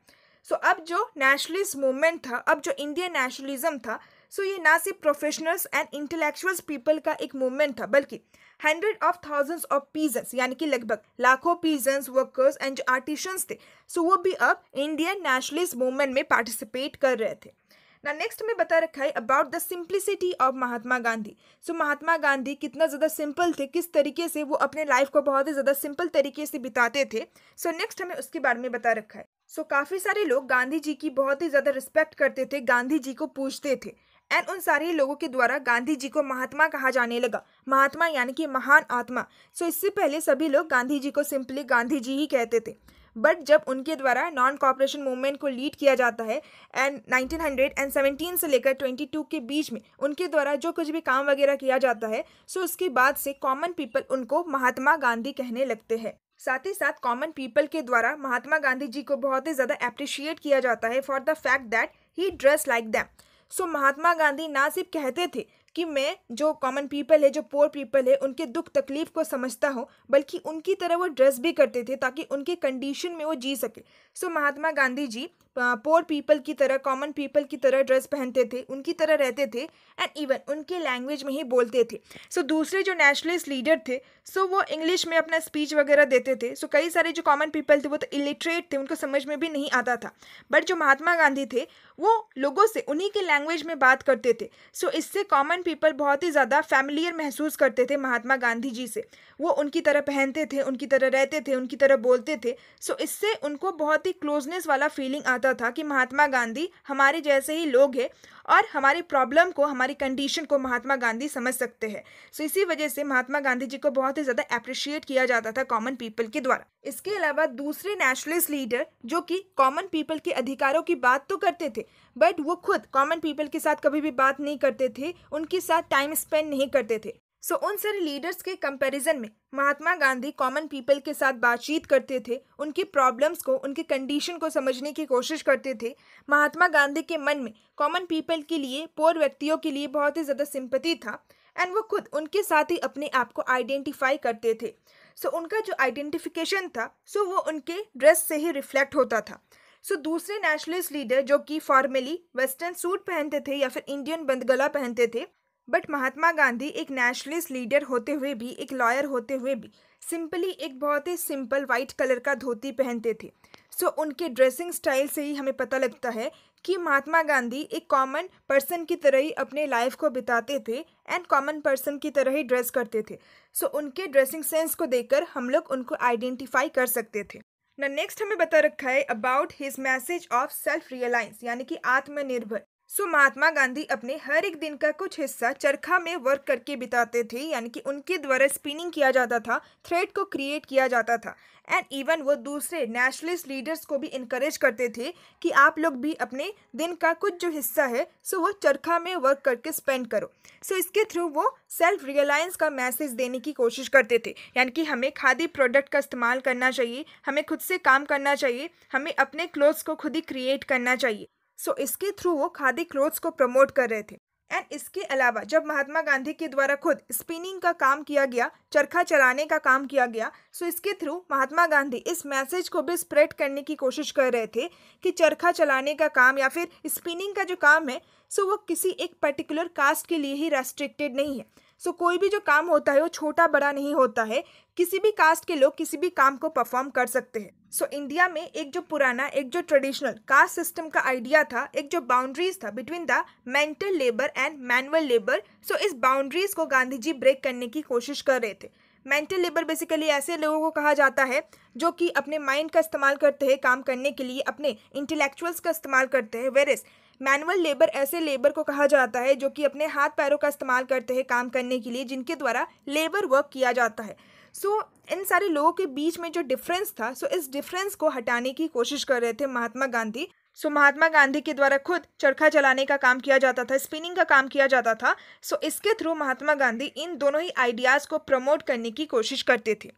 सो अब जो नेशनलिस्ट मूवमेंट था, अब जो इंडियन नेशनलिज्म था, सो ये ना सिर्फ प्रोफेशनल्स एंड इंटेलेक्चुअल्स पीपल का एक मूवमेंट था, बल्कि 100,000 ऑफ पीजेंट्स यानी कि लगभग लाखों पीजेंट्स, वर्कर्स एंड जो आर्टिशंस थे, सो वो भी अब इंडियन नेशनलिस्ट मूवमेंट में पार्टिसिपेट कर रहे थे। ना नेक्स्ट में बता रखा है about the simplicity of Mahatma Gandhi. सो महात्मा गांधी कितना ज़्यादा सिंपल थे, किस तरीके से वो अपने लाइफ को बहुत ही ज़्यादा सिंपल तरीके से बिताते थे। सो नेक्स्ट हमें उसके बारे में बता रखा है। सो काफ़ी सारे लोग गांधी जी की बहुत ही ज़्यादा रिस्पेक्ट करते थे, गांधी जी को पूछते थे, एंड उन सारे लोगों के द्वारा गांधी जी को महात्मा कहा जाने लगा। महात्मा यानी कि महान आत्मा। सो इससे पहले सभी लोग गांधी जी को सिंपली गांधी जी ही कहते थे, बट जब उनके द्वारा नॉन कॉपरेशन मूवमेंट को लीड किया जाता है एंड 1917 से लेकर 22 के बीच में उनके द्वारा जो कुछ भी काम वगैरह किया जाता है, सो उसके बाद से कॉमन पीपल उनको महात्मा गांधी कहने लगते हैं। साथ ही साथ कॉमन पीपल के द्वारा महात्मा गांधी जी को बहुत ही ज़्यादा अप्रिशिएट किया जाता है for the fact that he dress like them. So Mahatma Gandhi ना सिर्फ कहते थे कि मैं जो कॉमन पीपल है, जो पोर पीपल है, उनके दुख तकलीफ को समझता हूँ, बल्कि उनकी तरह वो ड्रेस भी करते थे ताकि उनके कंडीशन में वो जी सके। सो महात्मा गांधी जी पोर पीपल की तरह, कॉमन पीपल की तरह ड्रेस पहनते थे, उनकी तरह रहते थे, एंड इवन उनके लैंग्वेज में ही बोलते थे। सो दूसरे जो नेशनलिस्ट लीडर थे, सो वो इंग्लिश में अपना स्पीच वगैरह देते थे। सो कई सारे जो कॉमन पीपल थे वो तो इलिटरेट थे, उनको समझ में भी नहीं आता था, बट जो महात्मा गांधी थे वो लोगों से उन्हीं के लैंग्वेज में बात करते थे। सो इससे कॉमन पीपल बहुत ही ज़्यादा फैमिलियर महसूस करते थे महात्मा गांधी जी से। वो उनकी तरह पहनते थे, उनकी तरह रहते थे, उनकी तरह बोलते थे। सो इससे उनको बहुत ही क्लोजनेस वाला फीलिंग आता था कि महात्मा गांधी हमारे जैसे ही लोग हैं और हमारी प्रॉब्लम को, हमारी कंडीशन को महात्मा गांधी समझ सकते हैं। सो इसी वजह से महात्मा गांधी जी को बहुत ही ज़्यादा अप्रिशिएट किया जाता था कॉमन पीपल के द्वारा। इसके अलावा दूसरे नेशनलिस्ट लीडर जो कि कॉमन पीपल के अधिकारों की बात तो करते थे, बट वो खुद कॉमन पीपल के साथ कभी भी बात नहीं करते थे, उनके साथ टाइम स्पेंड नहीं करते थे। सो उन सारे लीडर्स के कंपैरिजन में महात्मा गांधी कॉमन पीपल के साथ बातचीत करते थे, उनकी प्रॉब्लम्स को, उनके कंडीशन को समझने की कोशिश करते थे। महात्मा गांधी के मन में कॉमन पीपल के लिए, पोर व्यक्तियों के लिए बहुत ही ज़्यादा सिंपैथी था, एंड वो खुद उनके साथ ही अपने आप को आइडेंटिफाई करते थे। सो उनका जो आइडेंटिफिकेशन था, सो वो उनके ड्रेस से ही रिफ्लेक्ट होता था। सो दूसरे नेशनलिस्ट लीडर जो कि फॉर्मली वेस्टर्न सूट पहनते थे या फिर इंडियन बंदगला पहनते थे, बट महात्मा गांधी एक नेशनलिस्ट लीडर होते हुए भी, एक लॉयर होते हुए भी सिंपली एक बहुत ही सिंपल वाइट कलर का धोती पहनते थे। सो उनके ड्रेसिंग स्टाइल से ही हमें पता लगता है कि महात्मा गांधी एक कॉमन पर्सन की तरह ही अपने लाइफ को बिताते थे एंड कॉमन पर्सन की तरह ही ड्रेस करते थे। सो उनके ड्रेसिंग सेंस को देखकर हम लोग उनको आइडेंटिफाई कर सकते थे। ना नेक्स्ट हमें बता रखा है about his message of self reliance यानी कि आत्मनिर्भर। सो महात्मा गांधी अपने हर एक दिन का कुछ हिस्सा चरखा में वर्क करके बिताते थे, यानी कि उनके द्वारा स्पिनिंग किया जाता था, थ्रेड को क्रिएट किया जाता था, एंड इवन वो दूसरे नेशनलिस्ट लीडर्स को भी इनकरेज करते थे कि आप लोग भी अपने दिन का कुछ जो हिस्सा है, सो वो चरखा में वर्क करके स्पेंड करो। सो इसके थ्रू वो सेल्फ रियलाइंस का मैसेज देने की कोशिश करते थे, यानी कि हमें खादी प्रोडक्ट का इस्तेमाल करना चाहिए, हमें खुद से काम करना चाहिए, हमें अपने क्लोथ्स को खुद ही क्रिएट करना चाहिए। सो इसके थ्रू वो खादी क्लोथ्स को प्रमोट कर रहे थे। एंड इसके अलावा जब महात्मा गांधी के द्वारा खुद स्पिनिंग का काम किया गया, चरखा चलाने का काम किया गया, सो इसके थ्रू महात्मा गांधी इस मैसेज को भी स्प्रेड करने की कोशिश कर रहे थे कि चरखा चलाने का काम या फिर स्पिनिंग का जो काम है, सो वो किसी एक पर्टिकुलर कास्ट के लिए ही रेस्ट्रिक्टेड नहीं है। सो कोई भी जो काम होता है वो छोटा बड़ा नहीं होता है, किसी भी कास्ट के लोग किसी भी काम को परफॉर्म कर सकते हैं। सो इंडिया में एक जो पुराना एक जो ट्रेडिशनल कास्ट सिस्टम का आइडिया था, एक जो बाउंड्रीज था between the mental labour and manual labour, so इस बाउंड्रीज को गांधी जी ब्रेक करने की कोशिश कर रहे थे। मेंटल लेबर बेसिकली ऐसे लोगों को कहा जाता है जो कि अपने माइंड का इस्तेमाल करते हैं काम करने के लिए, अपने इंटेलेक्चुअल्स का इस्तेमाल करते हैं। वेरेस मैनुअल लेबर ऐसे लेबर को कहा जाता है जो कि अपने हाथ पैरों का इस्तेमाल करते हैं काम करने के लिए, जिनके द्वारा लेबर वर्क किया जाता है। सो इन सारे लोगों के बीच में जो डिफरेंस था, सो इस डिफरेंस को हटाने की कोशिश कर रहे थे महात्मा गांधी। सो महात्मा गांधी के द्वारा खुद चरखा चलाने का काम किया जाता था, स्पिनिंग का काम किया जाता था। सो इसके थ्रू महात्मा गांधी इन दोनों ही आइडियाज़ को प्रमोट करने की कोशिश करते थे।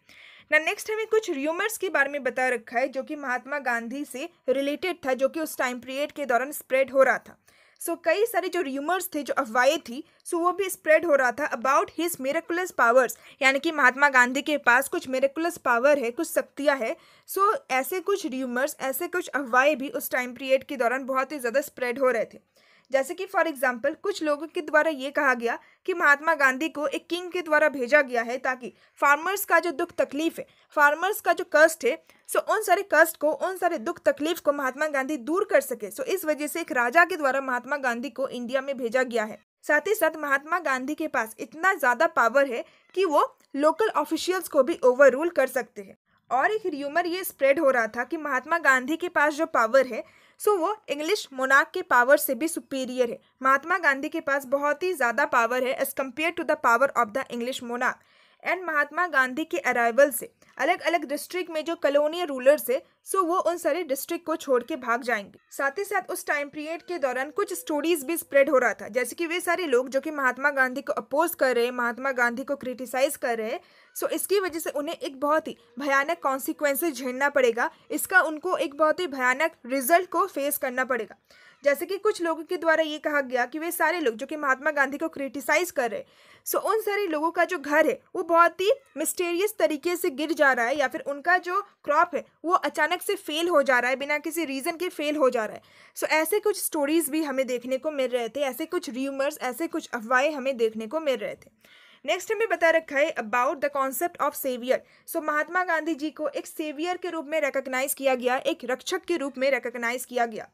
ना नेक्स्ट हमें कुछ र्यूमर्स के बारे में बता रखा है जो कि महात्मा गांधी से रिलेटेड था, जो कि उस टाइम पीरियड के दौरान स्प्रेड हो रहा था। सो कई सारे जो र्यूमर्स थे, जो अफवाहें थी, सो वो भी स्प्रेड हो रहा था अबाउट हिज मिरेकुलस पावर्स, यानी कि महात्मा गांधी के पास कुछ मिरेकुलस पावर है, कुछ शक्तियाँ है। सो ऐसे कुछ र्यूमर्स, ऐसे कुछ अफवाहें भी उस टाइम पीरियड के दौरान बहुत ही ज़्यादा स्प्रेड हो रहे थे। जैसे कि फॉर एग्जाम्पल कुछ लोगों के द्वारा ये कहा गया कि महात्मा गांधी को एक किंग के द्वारा भेजा गया है ताकि फार्मर्स का जो दुख तकलीफ है, फार्मर्स का जो कष्ट है, सो उन सारे कष्ट को, उन सारे दुख तकलीफ को महात्मा गांधी दूर कर सके। सो इस वजह से एक राजा के द्वारा महात्मा गांधी को इंडिया में भेजा गया है। साथ ही साथ महात्मा गांधी के पास इतना ज़्यादा पावर है कि वो लोकल ऑफिशियल्स को भी ओवर रूल कर सकते हैं। और एक र्यूमर ये स्प्रेड हो रहा था कि महात्मा गांधी के पास जो पावर है, सो वो इंग्लिश मोनार्क के पावर से भी सुपीरियर है। महात्मा गांधी के पास बहुत ही ज़्यादा पावर है as compare to the power of the English monarch. And Mahatma Gandhi के अराइवल से अलग अलग डिस्ट्रिक्ट में जो कॉलोनियल रूलर्स है, सो वो उन सारे डिस्ट्रिक्ट को छोड़ के भाग जाएंगे। साथ ही साथ उस टाइम पीरियड के दौरान कुछ स्टोरीज भी स्प्रेड हो रहा था, जैसे कि वे सारे लोग जो कि महात्मा गांधी को अपोज कर रहे हैं, महात्मा गांधी को क्रिटिसाइज कर रहे हैं, सो इसकी वजह से उन्हें एक बहुत ही भयानक कॉन्सिक्वेंसेस झेलना पड़ेगा, इसका उनको एक बहुत ही भयानक रिजल्ट को फेस करना पड़ेगा। जैसे कि कुछ लोगों के द्वारा ये कहा गया कि वे सारे लोग जो कि महात्मा गांधी को क्रिटिसाइज कर रहे हैं, सो उन सारे लोगों का जो घर है वो बहुत ही मिस्टीरियस तरीके से गिर जा रहा है, या फिर उनका जो क्रॉप है वो अचानक से फेल हो जा रहा है, बिना किसी रीज़न के फेल हो जा रहा है। सो ऐसे कुछ स्टोरीज भी हमें देखने को मिल रहे थे, ऐसे कुछ र्यूमर्स, ऐसे कुछ अफवाहें हमें देखने को मिल रहे थे। नेक्स्ट हमें बता रखा है about the concept of saviour. So Mahatma Gandhi ji को एक सेवियर के रूप में रिकॉग्नाइज किया गया, एक रक्षक के रूप में रिकॉग्नाइज किया गया।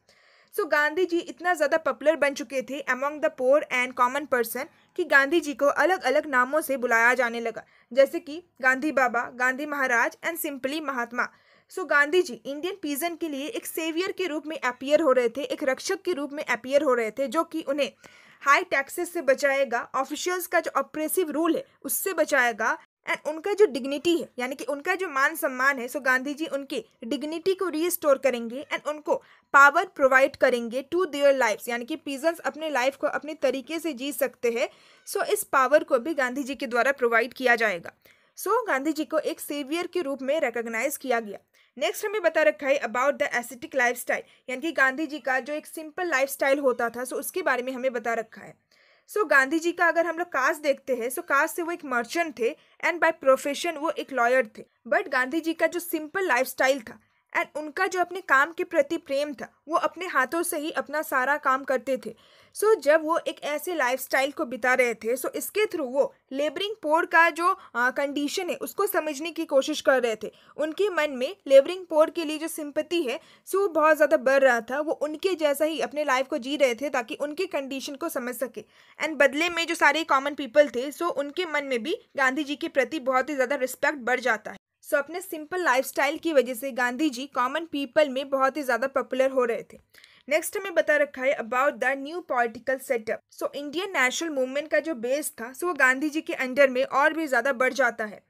सो गांधी जी इतना ज़्यादा पॉपुलर बन चुके थे among the poor and common person कि गांधी जी को अलग अलग नामों से बुलाया जाने लगा, जैसे कि Gandhi Baba, Gandhi Maharaj and simply Mahatma. So Gandhi ji Indian peasant के लिए एक सेवियर के रूप में अपीयर हो रहे थे, एक रक्षक के रूप में अपीयर हो रहे थे, जो कि उन्हें हाई टैक्सेस से बचाएगा, ऑफिशियल्स का जो ऑपरेसिव रूल है उससे बचाएगा, एंड उनका जो डिग्निटी है, यानी कि उनका जो मान सम्मान है, सो गांधी जी उनके डिग्निटी को रीस्टोर करेंगे एंड उनको पावर प्रोवाइड करेंगे टू देयर लाइफ्स, यानी कि पीजन्स अपने लाइफ को अपने तरीके से जी सकते हैं। सो इस पावर को भी गांधी जी के द्वारा प्रोवाइड किया जाएगा। सो गांधी जी को एक सेवियर के रूप में रिकॉग्नाइज किया गया। नेक्स्ट हमें बता रखा है अबाउट द एस्थेटिक लाइफस्टाइल, यानी कि गांधी जी का जो एक सिंपल लाइफस्टाइल होता था, सो उसके बारे में हमें बता रखा है। सो गांधी जी का अगर हम लोग कास्ट देखते हैं, सो कास्ट से वो एक मर्चेंट थे एंड बाय प्रोफेशन वो एक लॉयर थे। बट गांधी जी का जो सिंपल लाइफस्टाइल था एंड उनका जो अपने काम के प्रति प्रेम था, वो अपने हाथों से ही अपना सारा काम करते थे। सो जब वो एक ऐसे लाइफस्टाइल को बिता रहे थे, सो इसके थ्रू वो लेबरिंग पोर का जो कंडीशन है उसको समझने की कोशिश कर रहे थे। उनके मन में लेबरिंग पोर के लिए जो सिंपैथी है, सो वो बहुत ज़्यादा बढ़ रहा था। वो उनके जैसा ही अपने लाइफ को जी रहे थे ताकि उनकी कंडीशन को समझ सके, एंड बदले में जो सारे कॉमन पीपल थे, सो उनके मन में भी गांधी जी के प्रति बहुत ही ज़्यादा रिस्पेक्ट बढ़ जाता है। सो अपने सिंपल लाइफस्टाइल की वजह से गांधी जी कॉमन पीपल में बहुत ही ज़्यादा पॉपुलर हो रहे थे। नेक्स्ट हमें बता रखा है about the new political setup. So Indian national movement का जो बेस था, सो वो गांधी जी के अंडर में और भी ज़्यादा बढ़ जाता है।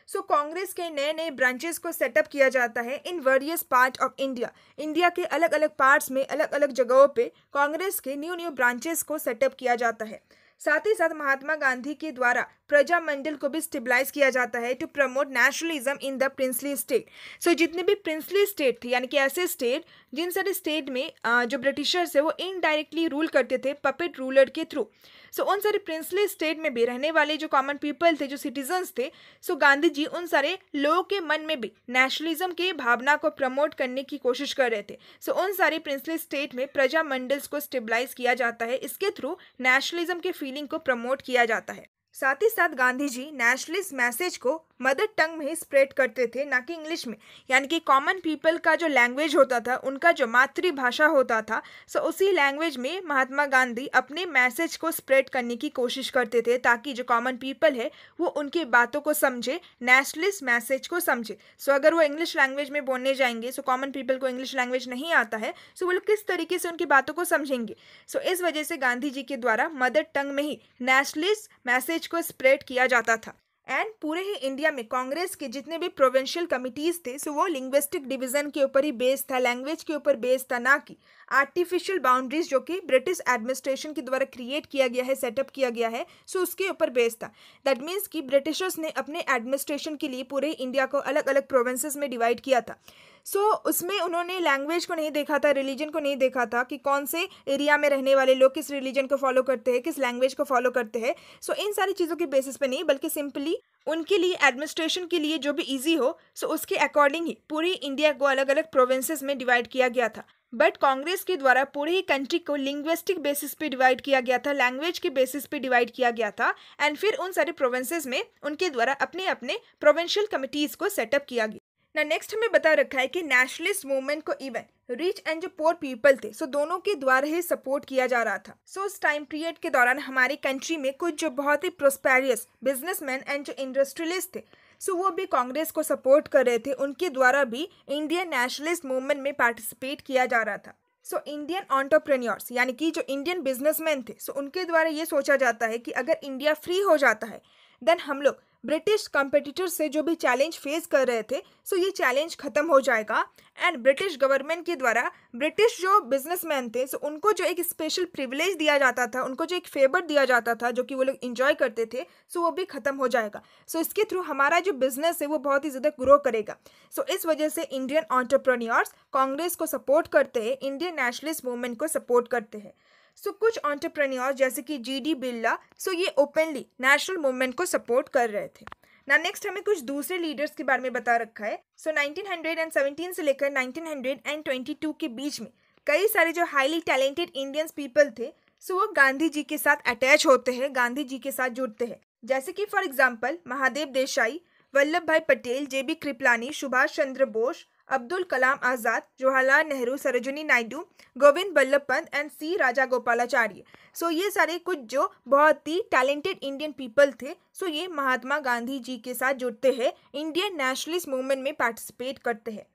सो कांग्रेस के नए नए ब्रांचेस को सेटअप किया जाता है in various part of India. India के अलग अलग पार्ट्स में, अलग अलग जगहों पे कांग्रेस के न्यू न्यू ब्रांचेस को सेटअप किया जाता है। साथ ही साथ महात्मा गांधी के द्वारा प्रजा मंडल को भी स्टेबलाइज किया जाता है to promote nationalism in the princely state. So जितने भी प्रिंसली स्टेट थे, यानी कि ऐसे स्टेट जिन सारे स्टेट में जो ब्रिटिशर्स है वो इनडायरेक्टली रूल करते थे पपेट रूलर के थ्रू, सो उन सारे प्रिंसली स्टेट में भी रहने वाले जो कॉमन पीपल थे, जो सिटीजन्स थे, सो गांधी जी उन सारे लोगों के मन में भी नेशनलिज्म के भावना को प्रमोट करने की कोशिश कर रहे थे। सो उन सारे प्रिंसली स्टेट में प्रजा मंडल्स को स्टेबलाइज किया जाता है, इसके थ्रू नेशनलिज्म के फीलिंग को प्रमोट किया जाता है। साथ ही साथ गांधी जी नेशनलिस्ट मैसेज को मदर टंग में ही स्प्रेड करते थे, ना कि इंग्लिश में। यानी कि कॉमन पीपल का जो लैंग्वेज होता था, उनका जो मातृभाषा होता था, सो उसी लैंग्वेज में महात्मा गांधी अपने मैसेज को स्प्रेड करने की कोशिश करते थे, ताकि जो कॉमन पीपल है वो उनकी बातों को समझे, नेशनलिस्ट मैसेज को समझे। सो अगर वो इंग्लिश लैंग्वेज में बोलने जाएंगे, सो कॉमन पीपल को इंग्लिश लैंग्वेज नहीं आता है, सो वो लोग किस तरीके से उनकी बातों को समझेंगे। सो इस वजह से गांधी जी के द्वारा मदर टंग में ही नेशनलिस्ट मैसेज को स्प्रेड किया जाता था। एंड पूरे ही इंडिया में कांग्रेस के जितने भी प्रोविंशियल कमिटीज थे, सो वो लिंग्विस्टिक डिवीजन के ऊपर ही बेस्ड था, लैंग्वेज के ऊपर बेस्ड था, ना कि आर्टिफिशियल बाउंड्रीज जो कि ब्रिटिश एडमिनिस्ट्रेशन के द्वारा क्रिएट किया गया है, सेटअप किया गया है, सो उसके ऊपर बेस्ड था। दैट मीन्स कि ब्रिटिशर्स ने अपने एडमिनिस्ट्रेशन के लिए पूरे इंडिया को अलग अलग प्रोविंसेस में डिवाइड किया था। सो उसमें उन्होंने लैंग्वेज को नहीं देखा था, रिलीजन को नहीं देखा था कि कौन से एरिया में रहने वाले लोग किस रिलीजन को फॉलो करते हैं, किस लैंग्वेज को फॉलो करते हैं। सो इन सारी चीज़ों के बेसिस पे नहीं, बल्कि सिंपली उनके लिए एडमिनिस्ट्रेशन के लिए जो भी इजी हो, सो उसके अकॉर्डिंग ही पूरी इंडिया को अलग अलग प्रोविंसेस में डिवाइड किया गया था। बट कांग्रेस के द्वारा पूरी ही कंट्री को लिंग्विस्टिक बेसिस पे डिवाइड किया गया था, लैंग्वेज के बेसिस पे डिवाइड किया गया था। एंड फिर उन सारे प्रोविंसेस में उनके द्वारा अपने अपने प्रोविंशियल कमिटीज को सेटअप किया गया। ना नेक्स्ट हमें बता रखा है कि नेशनलिस्ट मूवमेंट को इवन रिच एंड जो पोर पीपल थे, सो दोनों के द्वारा ही सपोर्ट किया जा रहा था। सो उस टाइम पीरियड के दौरान हमारी कंट्री में कुछ जो बहुत ही प्रोस्पेरियस बिजनेसमैन एंड जो इंडस्ट्रियलिस्ट थे, सो वो भी कांग्रेस को सपोर्ट कर रहे थे। उनके द्वारा भी इंडियन नेशनलिस्ट मूवमेंट में पार्टिसिपेट किया जा रहा था। सो इंडियन एंटरप्रेन्योर्स यानी कि जो इंडियन बिजनेसमैन थे, सो उनके द्वारा ये सोचा जाता है कि अगर इंडिया फ्री हो जाता है, देन हम लोग ब्रिटिश कंपटीटर से जो भी चैलेंज फेस कर रहे थे, सो ये चैलेंज खत्म हो जाएगा। एंड ब्रिटिश गवर्नमेंट के द्वारा ब्रिटिश जो बिजनेसमैन थे, सो उनको जो एक स्पेशल प्रिविलेज दिया जाता था, उनको जो एक फेवर दिया जाता था जो कि वो लोग इंजॉय करते थे, सो वो भी खत्म हो जाएगा। सो इसके थ्रू हमारा जो बिजनेस है वो बहुत ही ज़्यादा ग्रो करेगा। सो इस वजह से इंडियन एंटरप्रेन्योर्स कांग्रेस को सपोर्ट करते हैं, इंडियन नेशनलिस्ट मूवमेंट को सपोर्ट करते हैं। सो कुछ एंटरप्रेन्योर जैसे कि जी.डी. बिरला, सो ये ओपनली नेशनल मूवमेंट को सपोर्ट कर रहे थे। ना नेक्स्ट हमें कुछ दूसरे लीडर्स के बारे में बता रखा है। सो 1917 से लेकर 1922 के बीच में कई सारे जो हाईली टैलेंटेड इंडियंस पीपल थे, सो वो गांधी जी के साथ अटैच होते हैं, गांधी जी के साथ जुड़ते हैं। जैसे कि for example Mahadev Desai, Vallabh Bhai Patel, J B. Kripalani, Subhash Chandra Bose, Abdul Kalam Azad, Jawaharlal Nehru, Sarojini Naidu, Govind Ballabh Pant and C Rajagopalachari. So ये सारे कुछ जो बहुत ही टैलेंटेड इंडियन पीपल थे, सो ये महात्मा गांधी जी के साथ जुड़ते हैं, इंडियन नेशनलिस्ट मूवमेंट में पार्टिसिपेट करते हैं।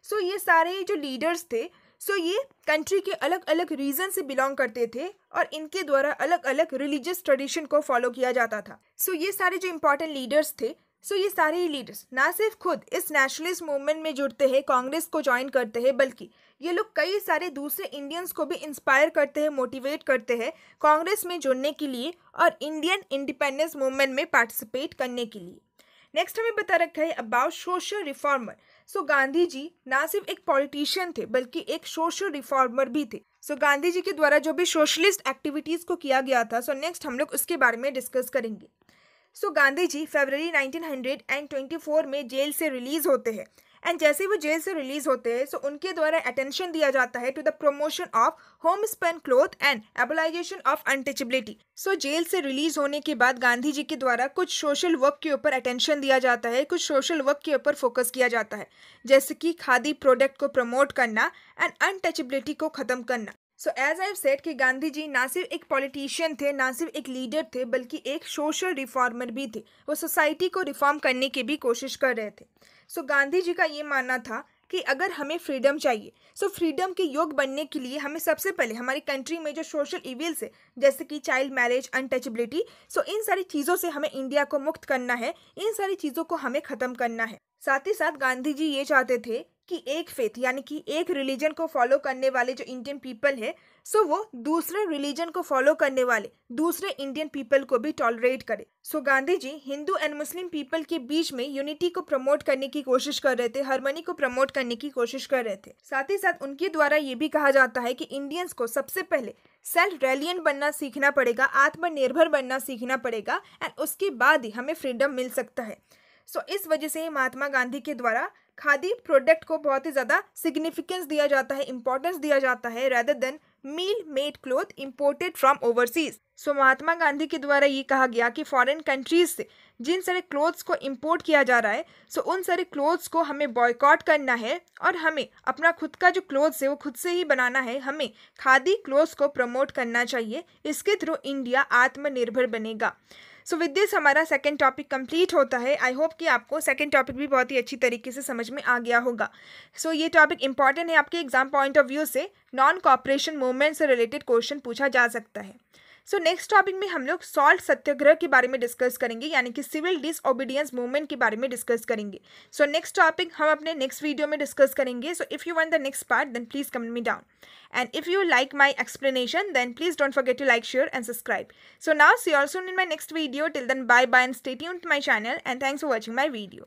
सो ये सारे जो लीडर्स थे, सो ये कंट्री के अलग अलग रीजन से बिलोंग करते थे और इनके द्वारा अलग अलग रिलीजियस ट्रेडिशन को फॉलो किया जाता था। सो ये सारे जो इंपॉर्टेंट लीडर्स थे, सो ये सारे ही लीडर्स ना सिर्फ खुद इस नेशनलिस्ट मूवमेंट में जुड़ते हैं, कांग्रेस को ज्वाइन करते हैं, बल्कि ये लोग कई सारे दूसरे इंडियंस को भी इंस्पायर करते हैं, मोटिवेट करते हैं कांग्रेस में जुड़ने के लिए और इंडियन इंडिपेंडेंस मूवमेंट में पार्टिसिपेट करने के लिए। नेक्स्ट हमें बता रखा है अबाउट सोशल रिफॉर्मर। सो गांधी जी ना सिर्फ एक पॉलिटिशियन थे, बल्कि एक सोशल रिफॉर्मर भी थे। सो गांधी जी के द्वारा जो भी सोशलिस्ट एक्टिविटीज़ को किया गया था, सो नेक्स्ट हम लोग उसके बारे में डिस्कस करेंगे। सो गांधी जी फरवरी 1924 में जेल से रिलीज होते हैं। एंड जैसे ही वो जेल से रिलीज होते हैं, सो उनके द्वारा अटेंशन दिया जाता है to the promotion of homespun cloth and abolition of untouchability. So jail से रिलीज होने के बाद गांधी जी के द्वारा कुछ सोशल वर्क के ऊपर अटेंशन दिया जाता है, कुछ सोशल वर्क के ऊपर फोकस किया जाता है, जैसे कि खादी प्रोडक्ट को प्रमोट करना एंड अनटचेबिलिटी को ख़त्म करना। सो एज आई सेड कि गांधी जी ना सिर्फ एक पॉलिटिशियन थे, ना सिर्फ एक लीडर थे, बल्कि एक सोशल रिफॉर्मर भी थे। वो सोसाइटी को रिफॉर्म करने की भी कोशिश कर रहे थे। सो गांधी जी का ये मानना था कि अगर हमें फ्रीडम चाहिए, सो फ्रीडम के योग बनने के लिए हमें सबसे पहले हमारी कंट्री में जो सोशल इविल्स है, जैसे कि चाइल्ड मैरिज, अनटचेबिलिटी, सो इन सारी चीज़ों से हमें इंडिया को मुक्त करना है, इन सारी चीज़ों को हमें ख़त्म करना है। साथ ही साथ गांधी जी ये चाहते थे कि एक फेथ यानी कि एक रिलीजन को फॉलो करने वाले जो इंडियन पीपल है, सो वो दूसरे रिलीजन को फॉलो करने वाले दूसरे इंडियन पीपल को भी टॉलरेट करे। सो गांधी जी हिंदू एंड मुस्लिम पीपल के बीच में यूनिटी को प्रमोट करने की कोशिश कर रहे थे, हार्मनी को प्रमोट करने की कोशिश कर रहे थे। साथ ही साथ उनके द्वारा ये भी कहा जाता है कि इंडियंस को सबसे पहले सेल्फ रेलियंट बनना सीखना पड़ेगा, आत्मनिर्भर बनना सीखना पड़ेगा, एंड उसके बाद ही हमें फ्रीडम मिल सकता है। सो इस वजह से महात्मा गांधी के द्वारा खादी प्रोडक्ट को बहुत ही ज़्यादा सिग्निफिकेंस दिया जाता है, इंपॉर्टेंस दिया जाता है, rather than mill made cloth imported from overseas. So Mahatma Gandhi के द्वारा ये कहा गया कि फॉरेन कंट्रीज से जिन सारे क्लोथ्स को इंपोर्ट किया जा रहा है, सो उन सारे क्लोथ्स को हमें बॉयकॉट करना है और हमें अपना खुद का जो क्लोथ्स है वो खुद से ही बनाना है। हमें खादी क्लोथ्स को प्रमोट करना चाहिए, इसके थ्रू इंडिया आत्मनिर्भर बनेगा। सो विद दिस हमारा सेकंड टॉपिक कंप्लीट होता है। आई होप कि आपको सेकंड टॉपिक भी बहुत ही अच्छी तरीके से समझ में आ गया होगा। सो ये टॉपिक इंपॉर्टेंट है, आपके एग्जाम पॉइंट ऑफ व्यू से नॉन कॉपरेशन मूवमेंट से रिलेटेड क्वेश्चन पूछा जा सकता है। सो नेक्स्ट टॉपिक में हम लोग सॉल्ट सत्याग्रह के बारे में डिस्कस करेंगे, यानी कि सिविल डिसओबीडियंस मूवमेंट के बारे में डिस्कस करेंगे। सो नेक्स्ट टॉपिक हम अपने नेक्स्ट वीडियो में डिस्कस करेंगे। So if you want the next part then please comment me down, and if you like my explanation then please don't forget to like, share and subscribe. So now see you all soon in my next video. Till then, bye bye and stay tuned to my channel, and thanks for watching my video.